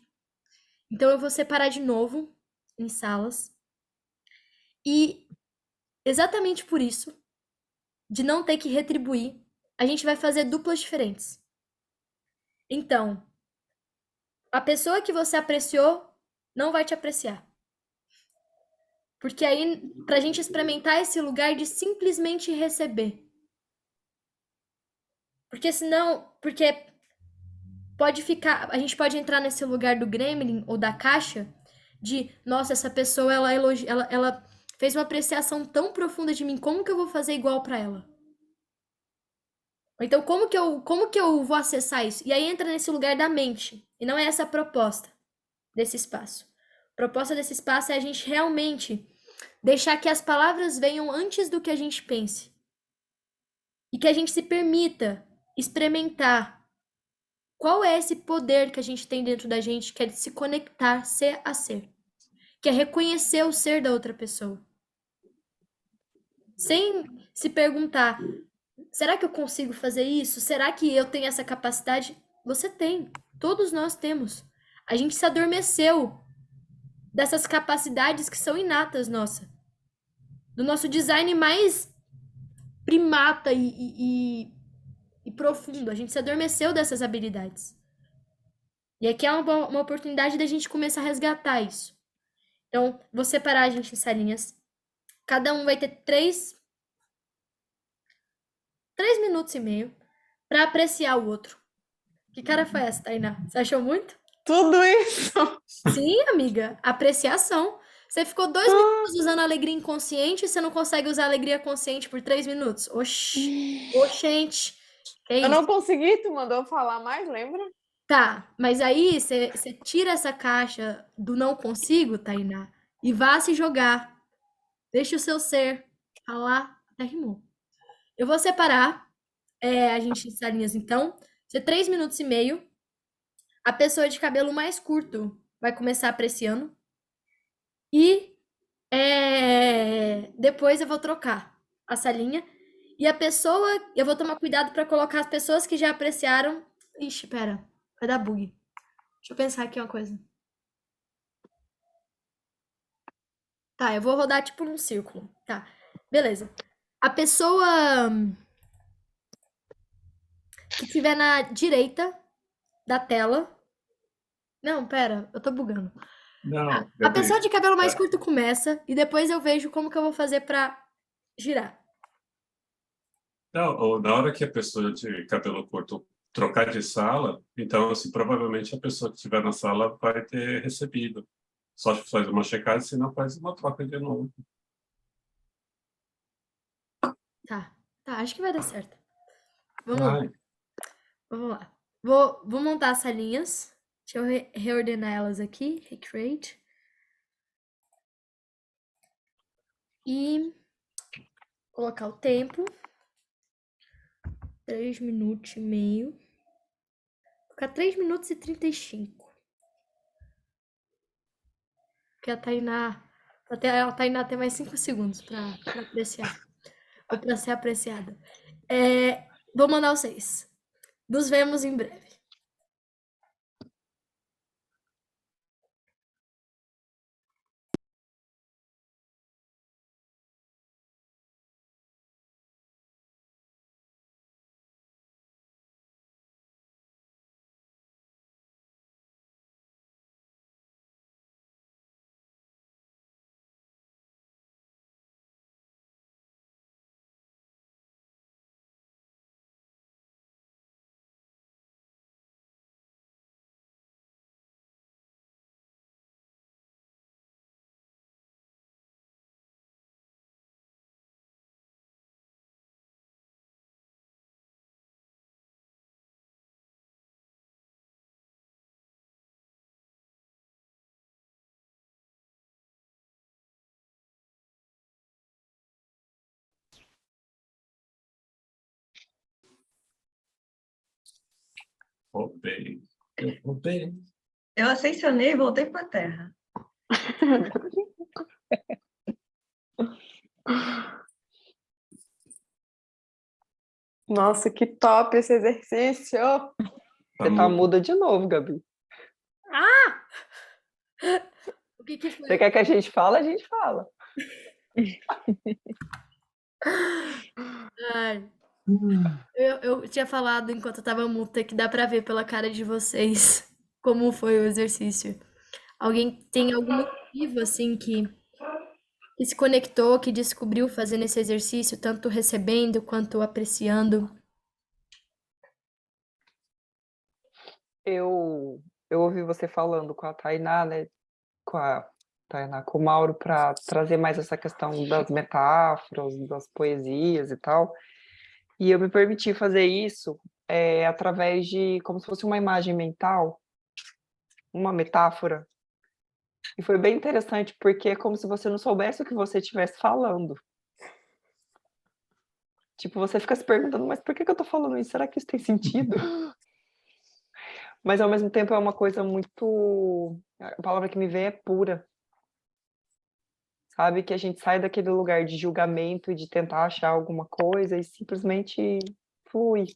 Então, eu vou separar de novo em salas. E exatamente por isso, de não ter que retribuir, a gente vai fazer duplas diferentes. Então, a pessoa que você apreciou não vai te apreciar. Porque aí, pra gente experimentar esse lugar de simplesmente receber. Porque senão, porque pode ficar, a gente pode entrar nesse lugar do gremlin ou da caixa de, nossa, essa pessoa ela fez uma apreciação tão profunda de mim, como que eu vou fazer igual pra ela? Ou então como que eu vou acessar isso? E aí entra nesse lugar da mente. E não é essa a proposta desse espaço. A proposta desse espaço é a gente realmente deixar que as palavras venham antes do que a gente pense. E que a gente se permita experimentar qual é esse poder que a gente tem dentro da gente, que é de se conectar ser a ser. Que é reconhecer o ser da outra pessoa. Sem se perguntar, será que eu consigo fazer isso? Será que eu tenho essa capacidade? Você tem. Todos nós temos. A gente se adormeceu dessas capacidades que são inatas nossa. Do nosso design mais primata e profundo. A gente se adormeceu dessas habilidades. E aqui é uma oportunidade da gente começar a resgatar isso. Então, vou separar a gente em salinhas. Cada um vai ter 3 minutos e meio para apreciar o outro. Que cara foi essa, Tainá? Você achou muito? Tudo isso. Sim, amiga. Apreciação. Você ficou 2 minutos usando alegria inconsciente e você não consegue usar alegria consciente por 3 minutos? Oxi. Oxente. Que Eu não isso? consegui, tu mandou falar mais, lembra? Tá, mas aí você tira essa caixa do não consigo, Tainá, e vá se jogar. Deixa o seu ser falar. Até rimou. Eu vou separar a gente em salinhas, então. Você 3 minutos e meio. A pessoa de cabelo mais curto vai começar apreciando. E depois eu vou trocar a salinha. E a pessoa, eu vou tomar cuidado para colocar as pessoas que já apreciaram. Ixi, pera, vai dar bug. Deixa eu pensar aqui uma coisa. Tá, eu vou rodar tipo num círculo. Tá, beleza. A pessoa que estiver na direita da tela. Não, pera, eu tô bugando. Não, A pessoa Gabi, de cabelo mais tá. curto começa e depois eu vejo como que eu vou fazer pra girar. Não, ou na hora que a pessoa de cabelo curto trocar de sala, então, assim, provavelmente a pessoa que estiver na sala vai ter recebido. Só faz uma checagem, senão faz uma troca de novo. Tá, acho que vai dar certo. Vamos lá, Ai, vamos lá. Vou montar as salinhas. Deixa eu reordenar elas aqui. Recreate. E colocar o tempo. 3 minutos e meio. Vou ficar 3 minutos e 35. Porque a Tainá tem mais 5 segundos pra apreciar. Ou pra ser apreciada. Vou mandar vocês. Nos vemos em breve. roubei. Eu roubei. Eu ascensionei e voltei para a Terra. Nossa, que top esse exercício! Você tá muda de novo, Gabi. O que foi? Você quer que a gente fale? A gente fala. Ai, eu tinha falado enquanto eu tava muta que dá pra ver pela cara de vocês como foi o exercício. Alguém tem algum motivo, assim, que que se conectou, que descobriu fazendo esse exercício, tanto recebendo quanto apreciando? Eu ouvi você falando com a Tainá, né, com a Tainá, com o Mauro, para trazer mais essa questão das metáforas, das poesias e tal, e eu me permiti fazer isso através de como se fosse uma imagem mental, uma metáfora, e foi bem interessante, porque é como se você não soubesse o que você estivesse falando. Tipo, você fica se perguntando, mas por que eu tô falando isso? Será que isso tem sentido? Mas ao mesmo tempo é uma coisa muito, a palavra que me vem é pura, sabe? Que a gente sai daquele lugar de julgamento e de tentar achar alguma coisa e simplesmente flui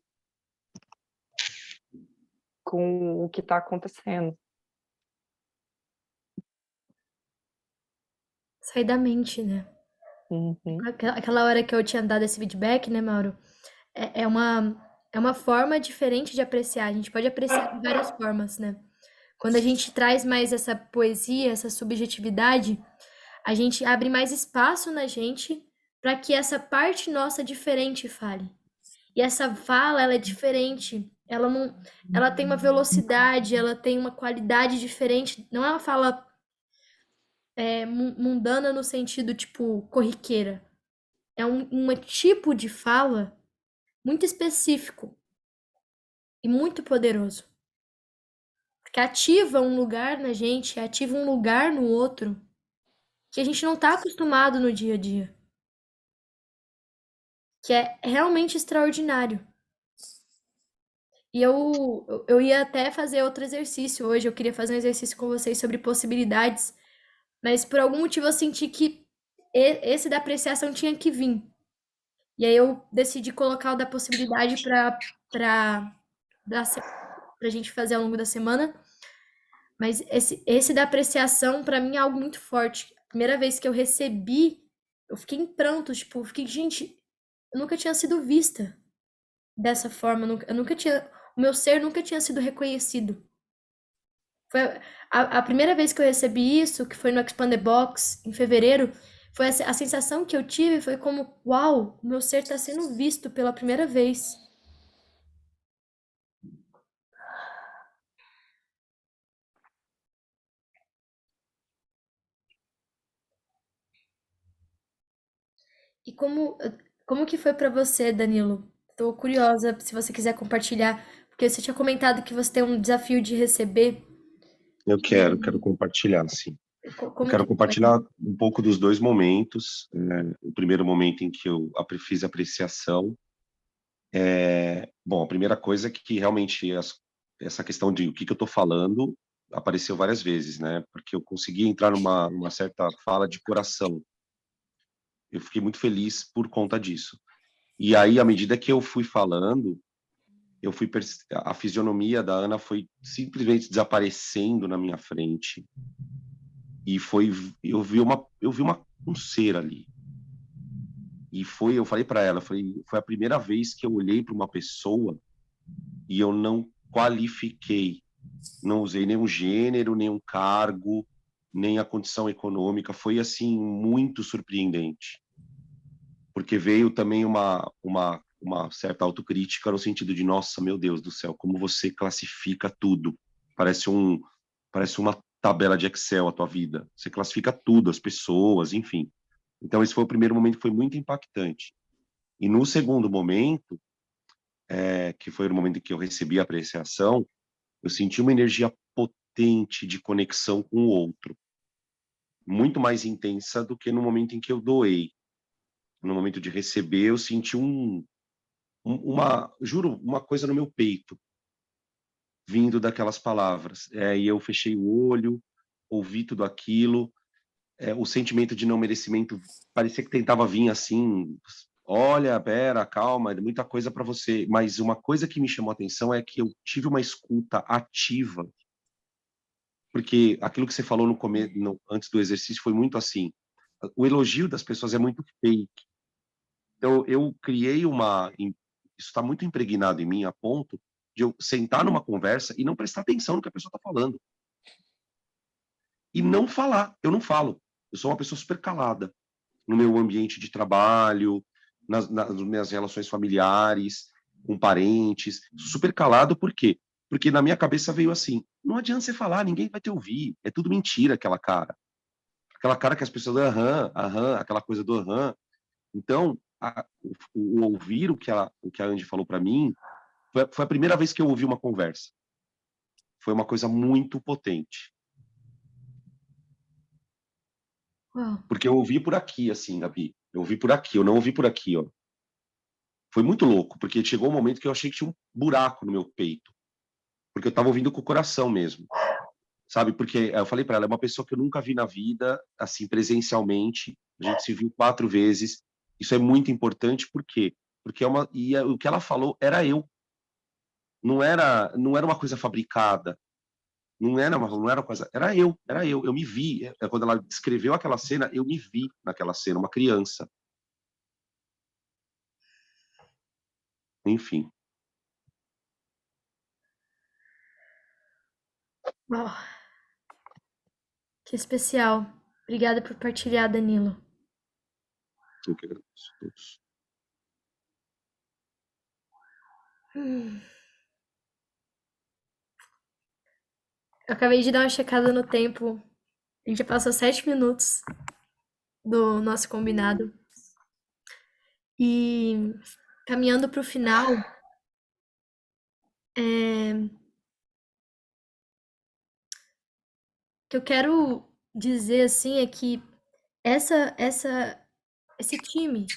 com o que está acontecendo. Sair da mente, né? Uhum. Aquela hora que eu tinha dado esse feedback, né, Mauro? É uma forma diferente de apreciar. A gente pode apreciar de várias formas, né? Quando a gente traz mais essa poesia, essa subjetividade, a gente abre mais espaço na gente para que essa parte nossa diferente fale. E essa fala, ela é diferente. Ela não, ela tem uma velocidade, ela tem uma qualidade diferente. Não é uma fala mundana no sentido tipo corriqueira. É um tipo de fala muito específico e muito poderoso. Porque ativa um lugar na gente, ativa um lugar no outro que a gente não está acostumado no dia a dia. Que é realmente extraordinário. E eu ia até fazer outro exercício hoje. Eu queria fazer um exercício com vocês sobre possibilidades, mas por algum motivo eu senti que esse da apreciação tinha que vir. E aí eu decidi colocar o da possibilidade pra gente fazer ao longo da semana. Mas esse da apreciação, pra mim, é algo muito forte. A primeira vez que eu recebi, eu fiquei em prantos, tipo, eu fiquei, gente, eu nunca tinha sido vista dessa forma, eu nunca tinha, o meu ser nunca tinha sido reconhecido. Foi a primeira vez que eu recebi isso, que foi no Expand the Box, em fevereiro, foi a sensação que eu tive foi como, uau, o meu ser está sendo visto pela primeira vez. E como que foi para você, Danilo? Tô curiosa se você quiser compartilhar, porque você tinha comentado que você tem um desafio de receber. Eu E quero compartilhar, sim. Eu como quero que foi? compartilhar um pouco dos dois momentos. O primeiro momento em que eu fiz apreciação. Bom, a primeira coisa é que realmente essa questão de o que eu estou falando apareceu várias vezes, né? Porque eu consegui entrar numa certa fala de coração. Eu fiquei muito feliz por conta disso. E aí, à medida que eu fui falando, a fisionomia da Ana foi simplesmente desaparecendo na minha frente. E eu vi um ser ali. Eu falei para ela, foi a primeira vez que eu olhei para uma pessoa e eu não qualifiquei, não usei nenhum gênero, nenhum cargo, nem a condição econômica. Foi assim muito surpreendente, porque veio também uma certa autocrítica no sentido de, nossa, meu Deus do céu, como você classifica tudo. Parece parece uma tabela de Excel a tua vida. Você classifica tudo, as pessoas, enfim. Então esse foi o primeiro momento que foi muito impactante. E no segundo momento, que foi o momento em que eu recebi a apreciação, eu senti uma energia potente de conexão com o outro, muito mais intensa do que no momento em que eu doei. No momento de receber, eu senti juro, uma coisa no meu peito, vindo daquelas palavras. E eu fechei o olho, ouvi tudo aquilo, o sentimento de não merecimento parecia que tentava vir assim, olha, pera, calma, é muita coisa para você. Mas uma coisa que me chamou a atenção é que eu tive uma escuta ativa, porque aquilo que você falou no começo, antes do exercício, foi muito assim. O elogio das pessoas é muito fake. Então, eu criei isso está muito impregnado em mim a ponto de eu sentar numa conversa e não prestar atenção no que a pessoa está falando. E não falar. Eu não falo. Eu sou uma pessoa super calada. no meu ambiente de trabalho, nas minhas relações familiares, com parentes, super calado, por quê? Porque na minha cabeça veio assim, não adianta você falar, ninguém vai te ouvir, é tudo mentira aquela cara que as pessoas, aham, aham, aquela coisa do aham. Então, o ouvir o que a Andy falou para mim, foi a primeira vez que eu ouvi uma conversa. Foi uma coisa muito potente. Uau. Porque eu ouvi por aqui, assim, Gabi. Eu ouvi por aqui, eu não ouvi por aqui, ó. Foi muito louco, porque chegou um momento que eu achei que tinha um buraco no meu peito. Porque eu tava ouvindo com o coração mesmo. Sabe? Porque eu falei para ela, é uma pessoa que eu nunca vi na vida, assim, presencialmente. A gente se viu 4 vezes. Isso é muito importante, por quê? Porque o que ela falou era eu. Não era uma coisa fabricada. Não era uma coisa. Era eu. Eu me vi. Quando ela descreveu aquela cena, eu me vi naquela cena, uma criança. Enfim. Uau. Que especial. Obrigada por partilhar, Danilo. Eu que agradeço a todos. Eu acabei de dar uma checada no tempo. A gente já passou 7 minutos do nosso combinado. E caminhando para o final, o que eu quero dizer assim é que esse time,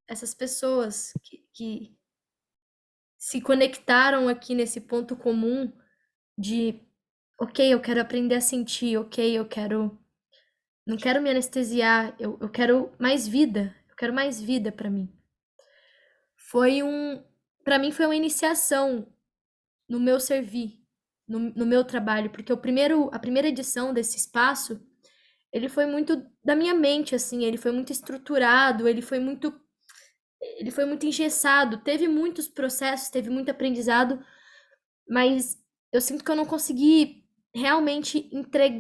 essas pessoas que se conectaram aqui nesse ponto comum de, ok, eu quero aprender a sentir, ok, não quero me anestesiar, eu quero mais vida, eu quero mais vida para mim. Para mim foi uma iniciação no meu servir, no meu trabalho, porque a primeira edição desse espaço, ele foi muito da minha mente, assim, ele foi muito estruturado, ele foi muito engessado, teve muitos processos, teve muito aprendizado, mas eu sinto que eu não consegui realmente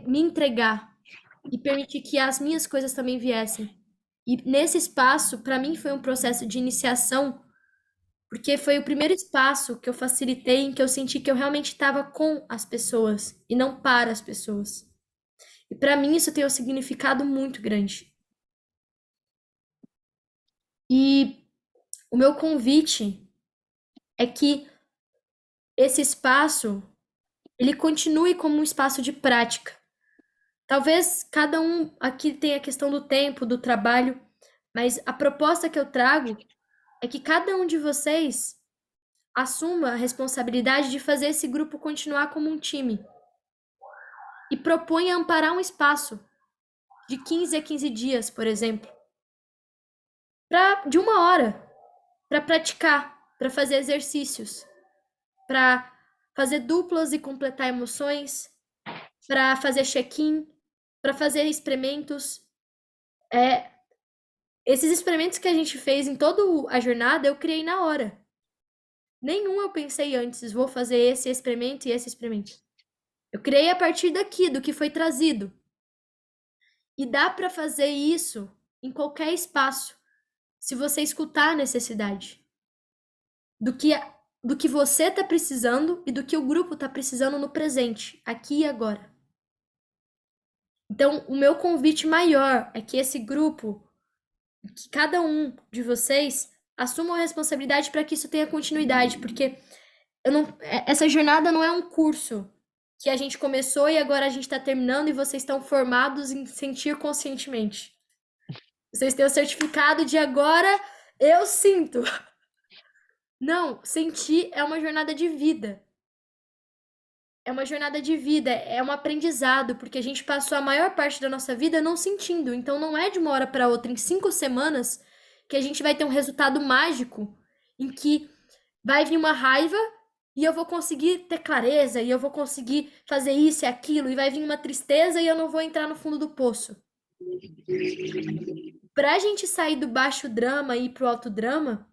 me entregar e permitir que as minhas coisas também viessem. E nesse espaço, para mim foi um processo de iniciação, porque foi o primeiro espaço que eu facilitei em que eu senti que eu realmente estava com as pessoas e não para as pessoas. E para mim isso tem um significado muito grande. E o meu convite é que esse espaço ele continue como um espaço de prática. Talvez cada um aqui tenha a questão do tempo, do trabalho, mas a proposta que eu trago é que cada um de vocês assuma a responsabilidade de fazer esse grupo continuar como um time e proponha amparar um espaço de 15 a 15 dias, por exemplo, de 1 hora, para praticar, para fazer exercícios, para fazer duplas e completar emoções, para fazer check-in, para fazer experimentos. Esses experimentos que a gente fez em toda a jornada, eu criei na hora. Nenhum eu pensei antes, vou fazer esse experimento e esse experimento. Eu criei a partir daqui, do que foi trazido. E dá para fazer isso em qualquer espaço, se você escutar a necessidade do que você está precisando e do que o grupo está precisando no presente, aqui e agora. Então, o meu convite maior é que esse grupo, que cada um de vocês assuma a responsabilidade para que isso tenha continuidade, porque essa jornada não é um curso que a gente começou e agora a gente está terminando e vocês estão formados em sentir conscientemente. Vocês têm o certificado de agora eu sinto. Não, sentir é uma jornada de vida. É uma jornada de vida, é um aprendizado, porque a gente passou a maior parte da nossa vida não sentindo. Então não é de uma hora para outra, em 5 semanas, que a gente vai ter um resultado mágico em que vai vir uma raiva e eu vou conseguir ter clareza, e eu vou conseguir fazer isso e aquilo, e vai vir uma tristeza e eu não vou entrar no fundo do poço. Pra gente sair do baixo drama e ir pro alto drama,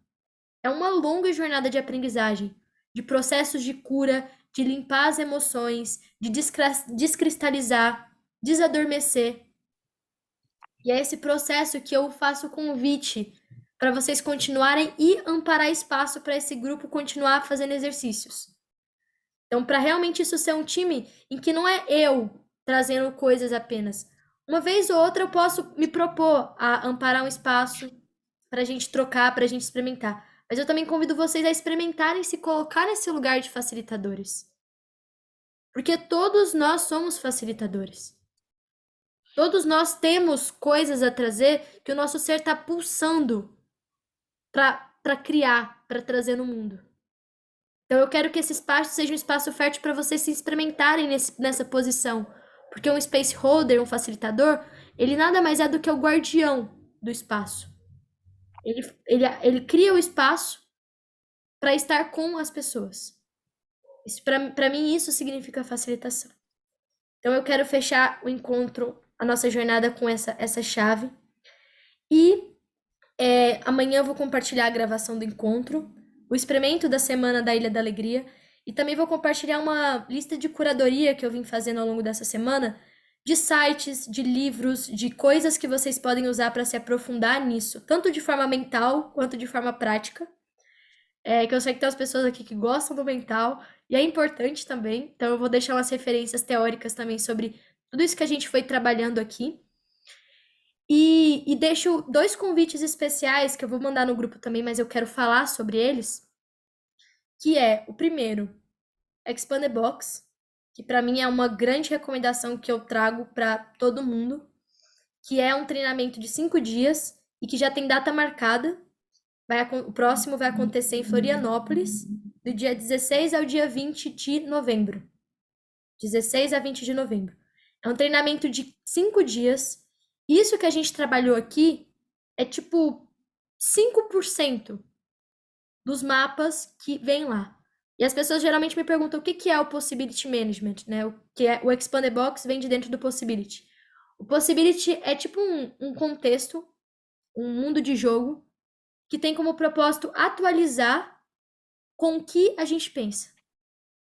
é uma longa jornada de aprendizagem, de processos de cura, de limpar as emoções, de descristalizar, desadormecer. E é esse processo que eu faço o convite para vocês continuarem e amparar espaço para esse grupo continuar fazendo exercícios. Então, para realmente isso ser um time em que não é eu trazendo coisas apenas. Uma vez ou outra eu posso me propor a amparar um espaço para a gente trocar, para a gente experimentar. Mas eu também convido vocês a experimentarem se colocar nesse lugar de facilitadores. Porque todos nós somos facilitadores. Todos nós temos coisas a trazer que o nosso ser está pulsando para criar, para trazer no mundo. Então eu quero que esse espaço seja um espaço fértil para vocês se experimentarem nessa posição. Porque um space holder, um facilitador, ele nada mais é do que o guardião do espaço. Ele cria o espaço para estar com as pessoas. Para mim, isso significa facilitação. Então eu quero fechar o encontro, a nossa jornada com essa chave. E amanhã eu vou compartilhar a gravação do encontro, o experimento da semana da Ilha da Alegria, e também vou compartilhar uma lista de curadoria que eu vim fazendo ao longo dessa semana, de sites, de livros, de coisas que vocês podem usar para se aprofundar nisso, tanto de forma mental quanto de forma prática. Que eu sei que tem as pessoas aqui que gostam do mental, e é importante também, então eu vou deixar umas referências teóricas também sobre tudo isso que a gente foi trabalhando aqui. E deixo 2 convites especiais que eu vou mandar no grupo também, mas eu quero falar sobre eles, que é o primeiro, Expand the Box, que para mim é uma grande recomendação que eu trago para todo mundo, que é um treinamento de 5 dias e que já tem data marcada. O próximo vai acontecer em Florianópolis, do dia 16 ao dia 20 de novembro. 16 a 20 de novembro. É um treinamento de 5 dias. Isso que a gente trabalhou aqui é tipo 5% dos mapas que vem lá. E as pessoas geralmente me perguntam o que é o Possibility Management, né? O Expand the Box vem de dentro do Possibility. O Possibility é tipo um contexto, um mundo de jogo, que tem como propósito atualizar com o que a gente pensa.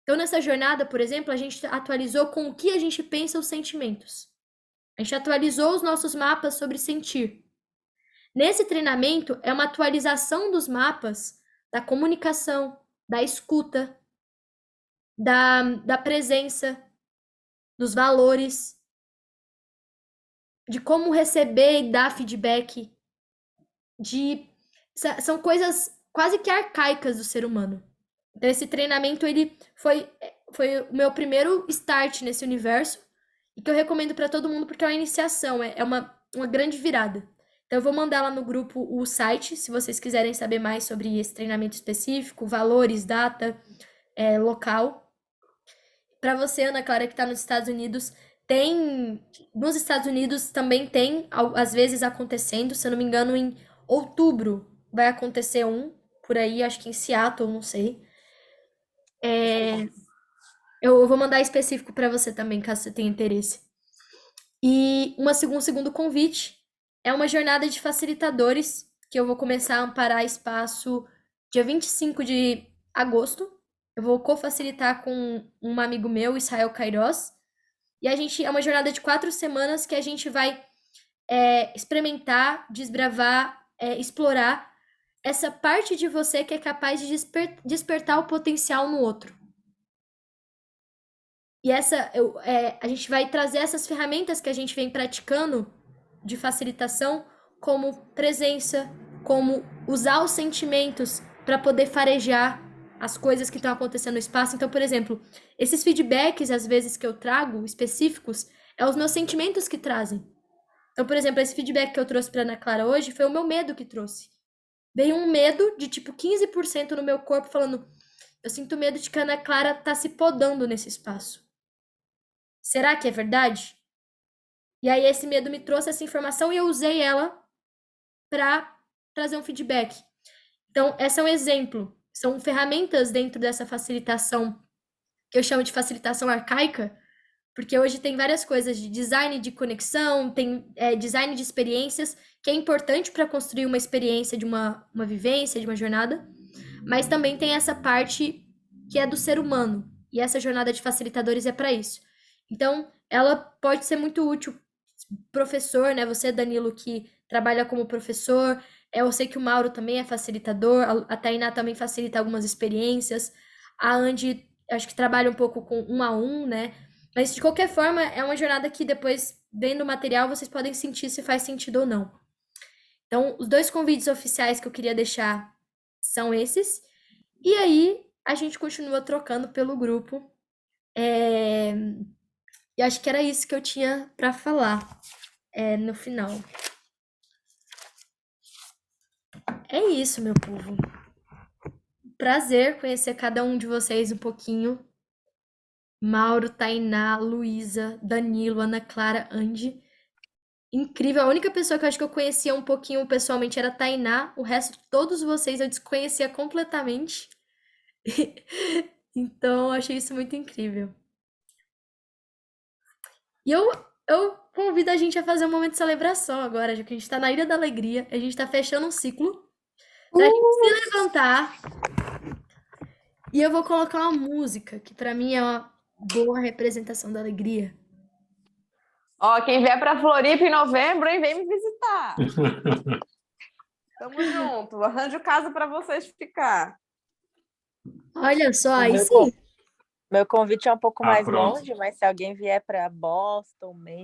Então, nessa jornada, por exemplo, a gente atualizou com o que a gente pensa os sentimentos. A gente atualizou os nossos mapas sobre sentir. Nesse treinamento, é uma atualização dos mapas da comunicação, da escuta, da presença, dos valores, de como receber e dar feedback, são coisas quase que arcaicas do ser humano. Então, esse treinamento ele foi o meu primeiro start nesse universo e que eu recomendo para todo mundo porque é uma iniciação, é uma grande virada. Então, eu vou mandar lá no grupo o site, se vocês quiserem saber mais sobre esse treinamento específico, valores, data, local. Para você, Ana Clara, que está nos Estados Unidos, nos Estados Unidos também tem, às vezes, acontecendo, se eu não me engano, em outubro vai acontecer por aí, acho que em Seattle, não sei. Eu vou mandar específico para você também, caso você tenha interesse. E um segundo convite é uma jornada de facilitadores, que eu vou começar a amparar espaço dia 25 de agosto. Eu vou co-facilitar com um amigo meu, Israel Queiroz. E é uma jornada de 4 semanas que a gente vai experimentar, desbravar, explorar essa parte de você que é capaz de despertar o potencial no outro. E a gente vai trazer essas ferramentas que a gente vem praticando de facilitação, como presença, como usar os sentimentos para poder farejar as coisas que estão acontecendo no espaço. Então, por exemplo, esses feedbacks, às vezes, que eu trago, específicos, os meus sentimentos que trazem. Então, por exemplo, esse feedback que eu trouxe para Ana Clara hoje foi o meu medo que trouxe. Veio um medo de, tipo, 15% no meu corpo, falando, eu sinto medo de que a Ana Clara tá se podando nesse espaço. Será que é verdade? E aí esse medo me trouxe essa informação e eu usei ela para trazer um feedback. Então, esse é um exemplo. São ferramentas dentro dessa facilitação, que eu chamo de facilitação arcaica, porque hoje tem várias coisas de design de conexão, tem design de experiências, que é importante para construir uma experiência de uma vivência, de uma jornada, mas também tem essa parte que é do ser humano, e essa jornada de facilitadores é para isso. Então, ela pode ser muito útil, professor, né? Você, Danilo, que trabalha como professor. Eu sei que o Mauro também é facilitador, a Tainá também facilita algumas experiências. A Andy, acho que trabalha um pouco com 1 a 1, né? Mas, de qualquer forma, é uma jornada que depois, vendo o material, vocês podem sentir se faz sentido ou não. Então, os 2 convites oficiais que eu queria deixar são esses. E aí, a gente continua trocando pelo grupo. E acho que era isso que eu tinha para falar no final. É isso, meu povo. Prazer conhecer cada um de vocês um pouquinho. Mauro, Tainá, Luísa, Danilo, Ana Clara, Andy. Incrível. A única pessoa que eu acho que eu conhecia um pouquinho pessoalmente era a Tainá. O resto, todos vocês, eu desconhecia completamente. Então, achei isso muito incrível. E eu convido a gente a fazer um momento de celebração agora, já que a gente tá na Ilha da Alegria, a gente tá fechando um ciclo, pra gente se levantar. E eu vou colocar uma música, que pra mim é uma boa representação da alegria. Ó, quem vier pra Floripa em novembro, hein, vem me visitar. Tamo junto. Arranjo casa pra vocês ficar. Olha só, O aí meu sim. Meu convite é um pouco mais Pronto. longe, mas se alguém vier para Boston,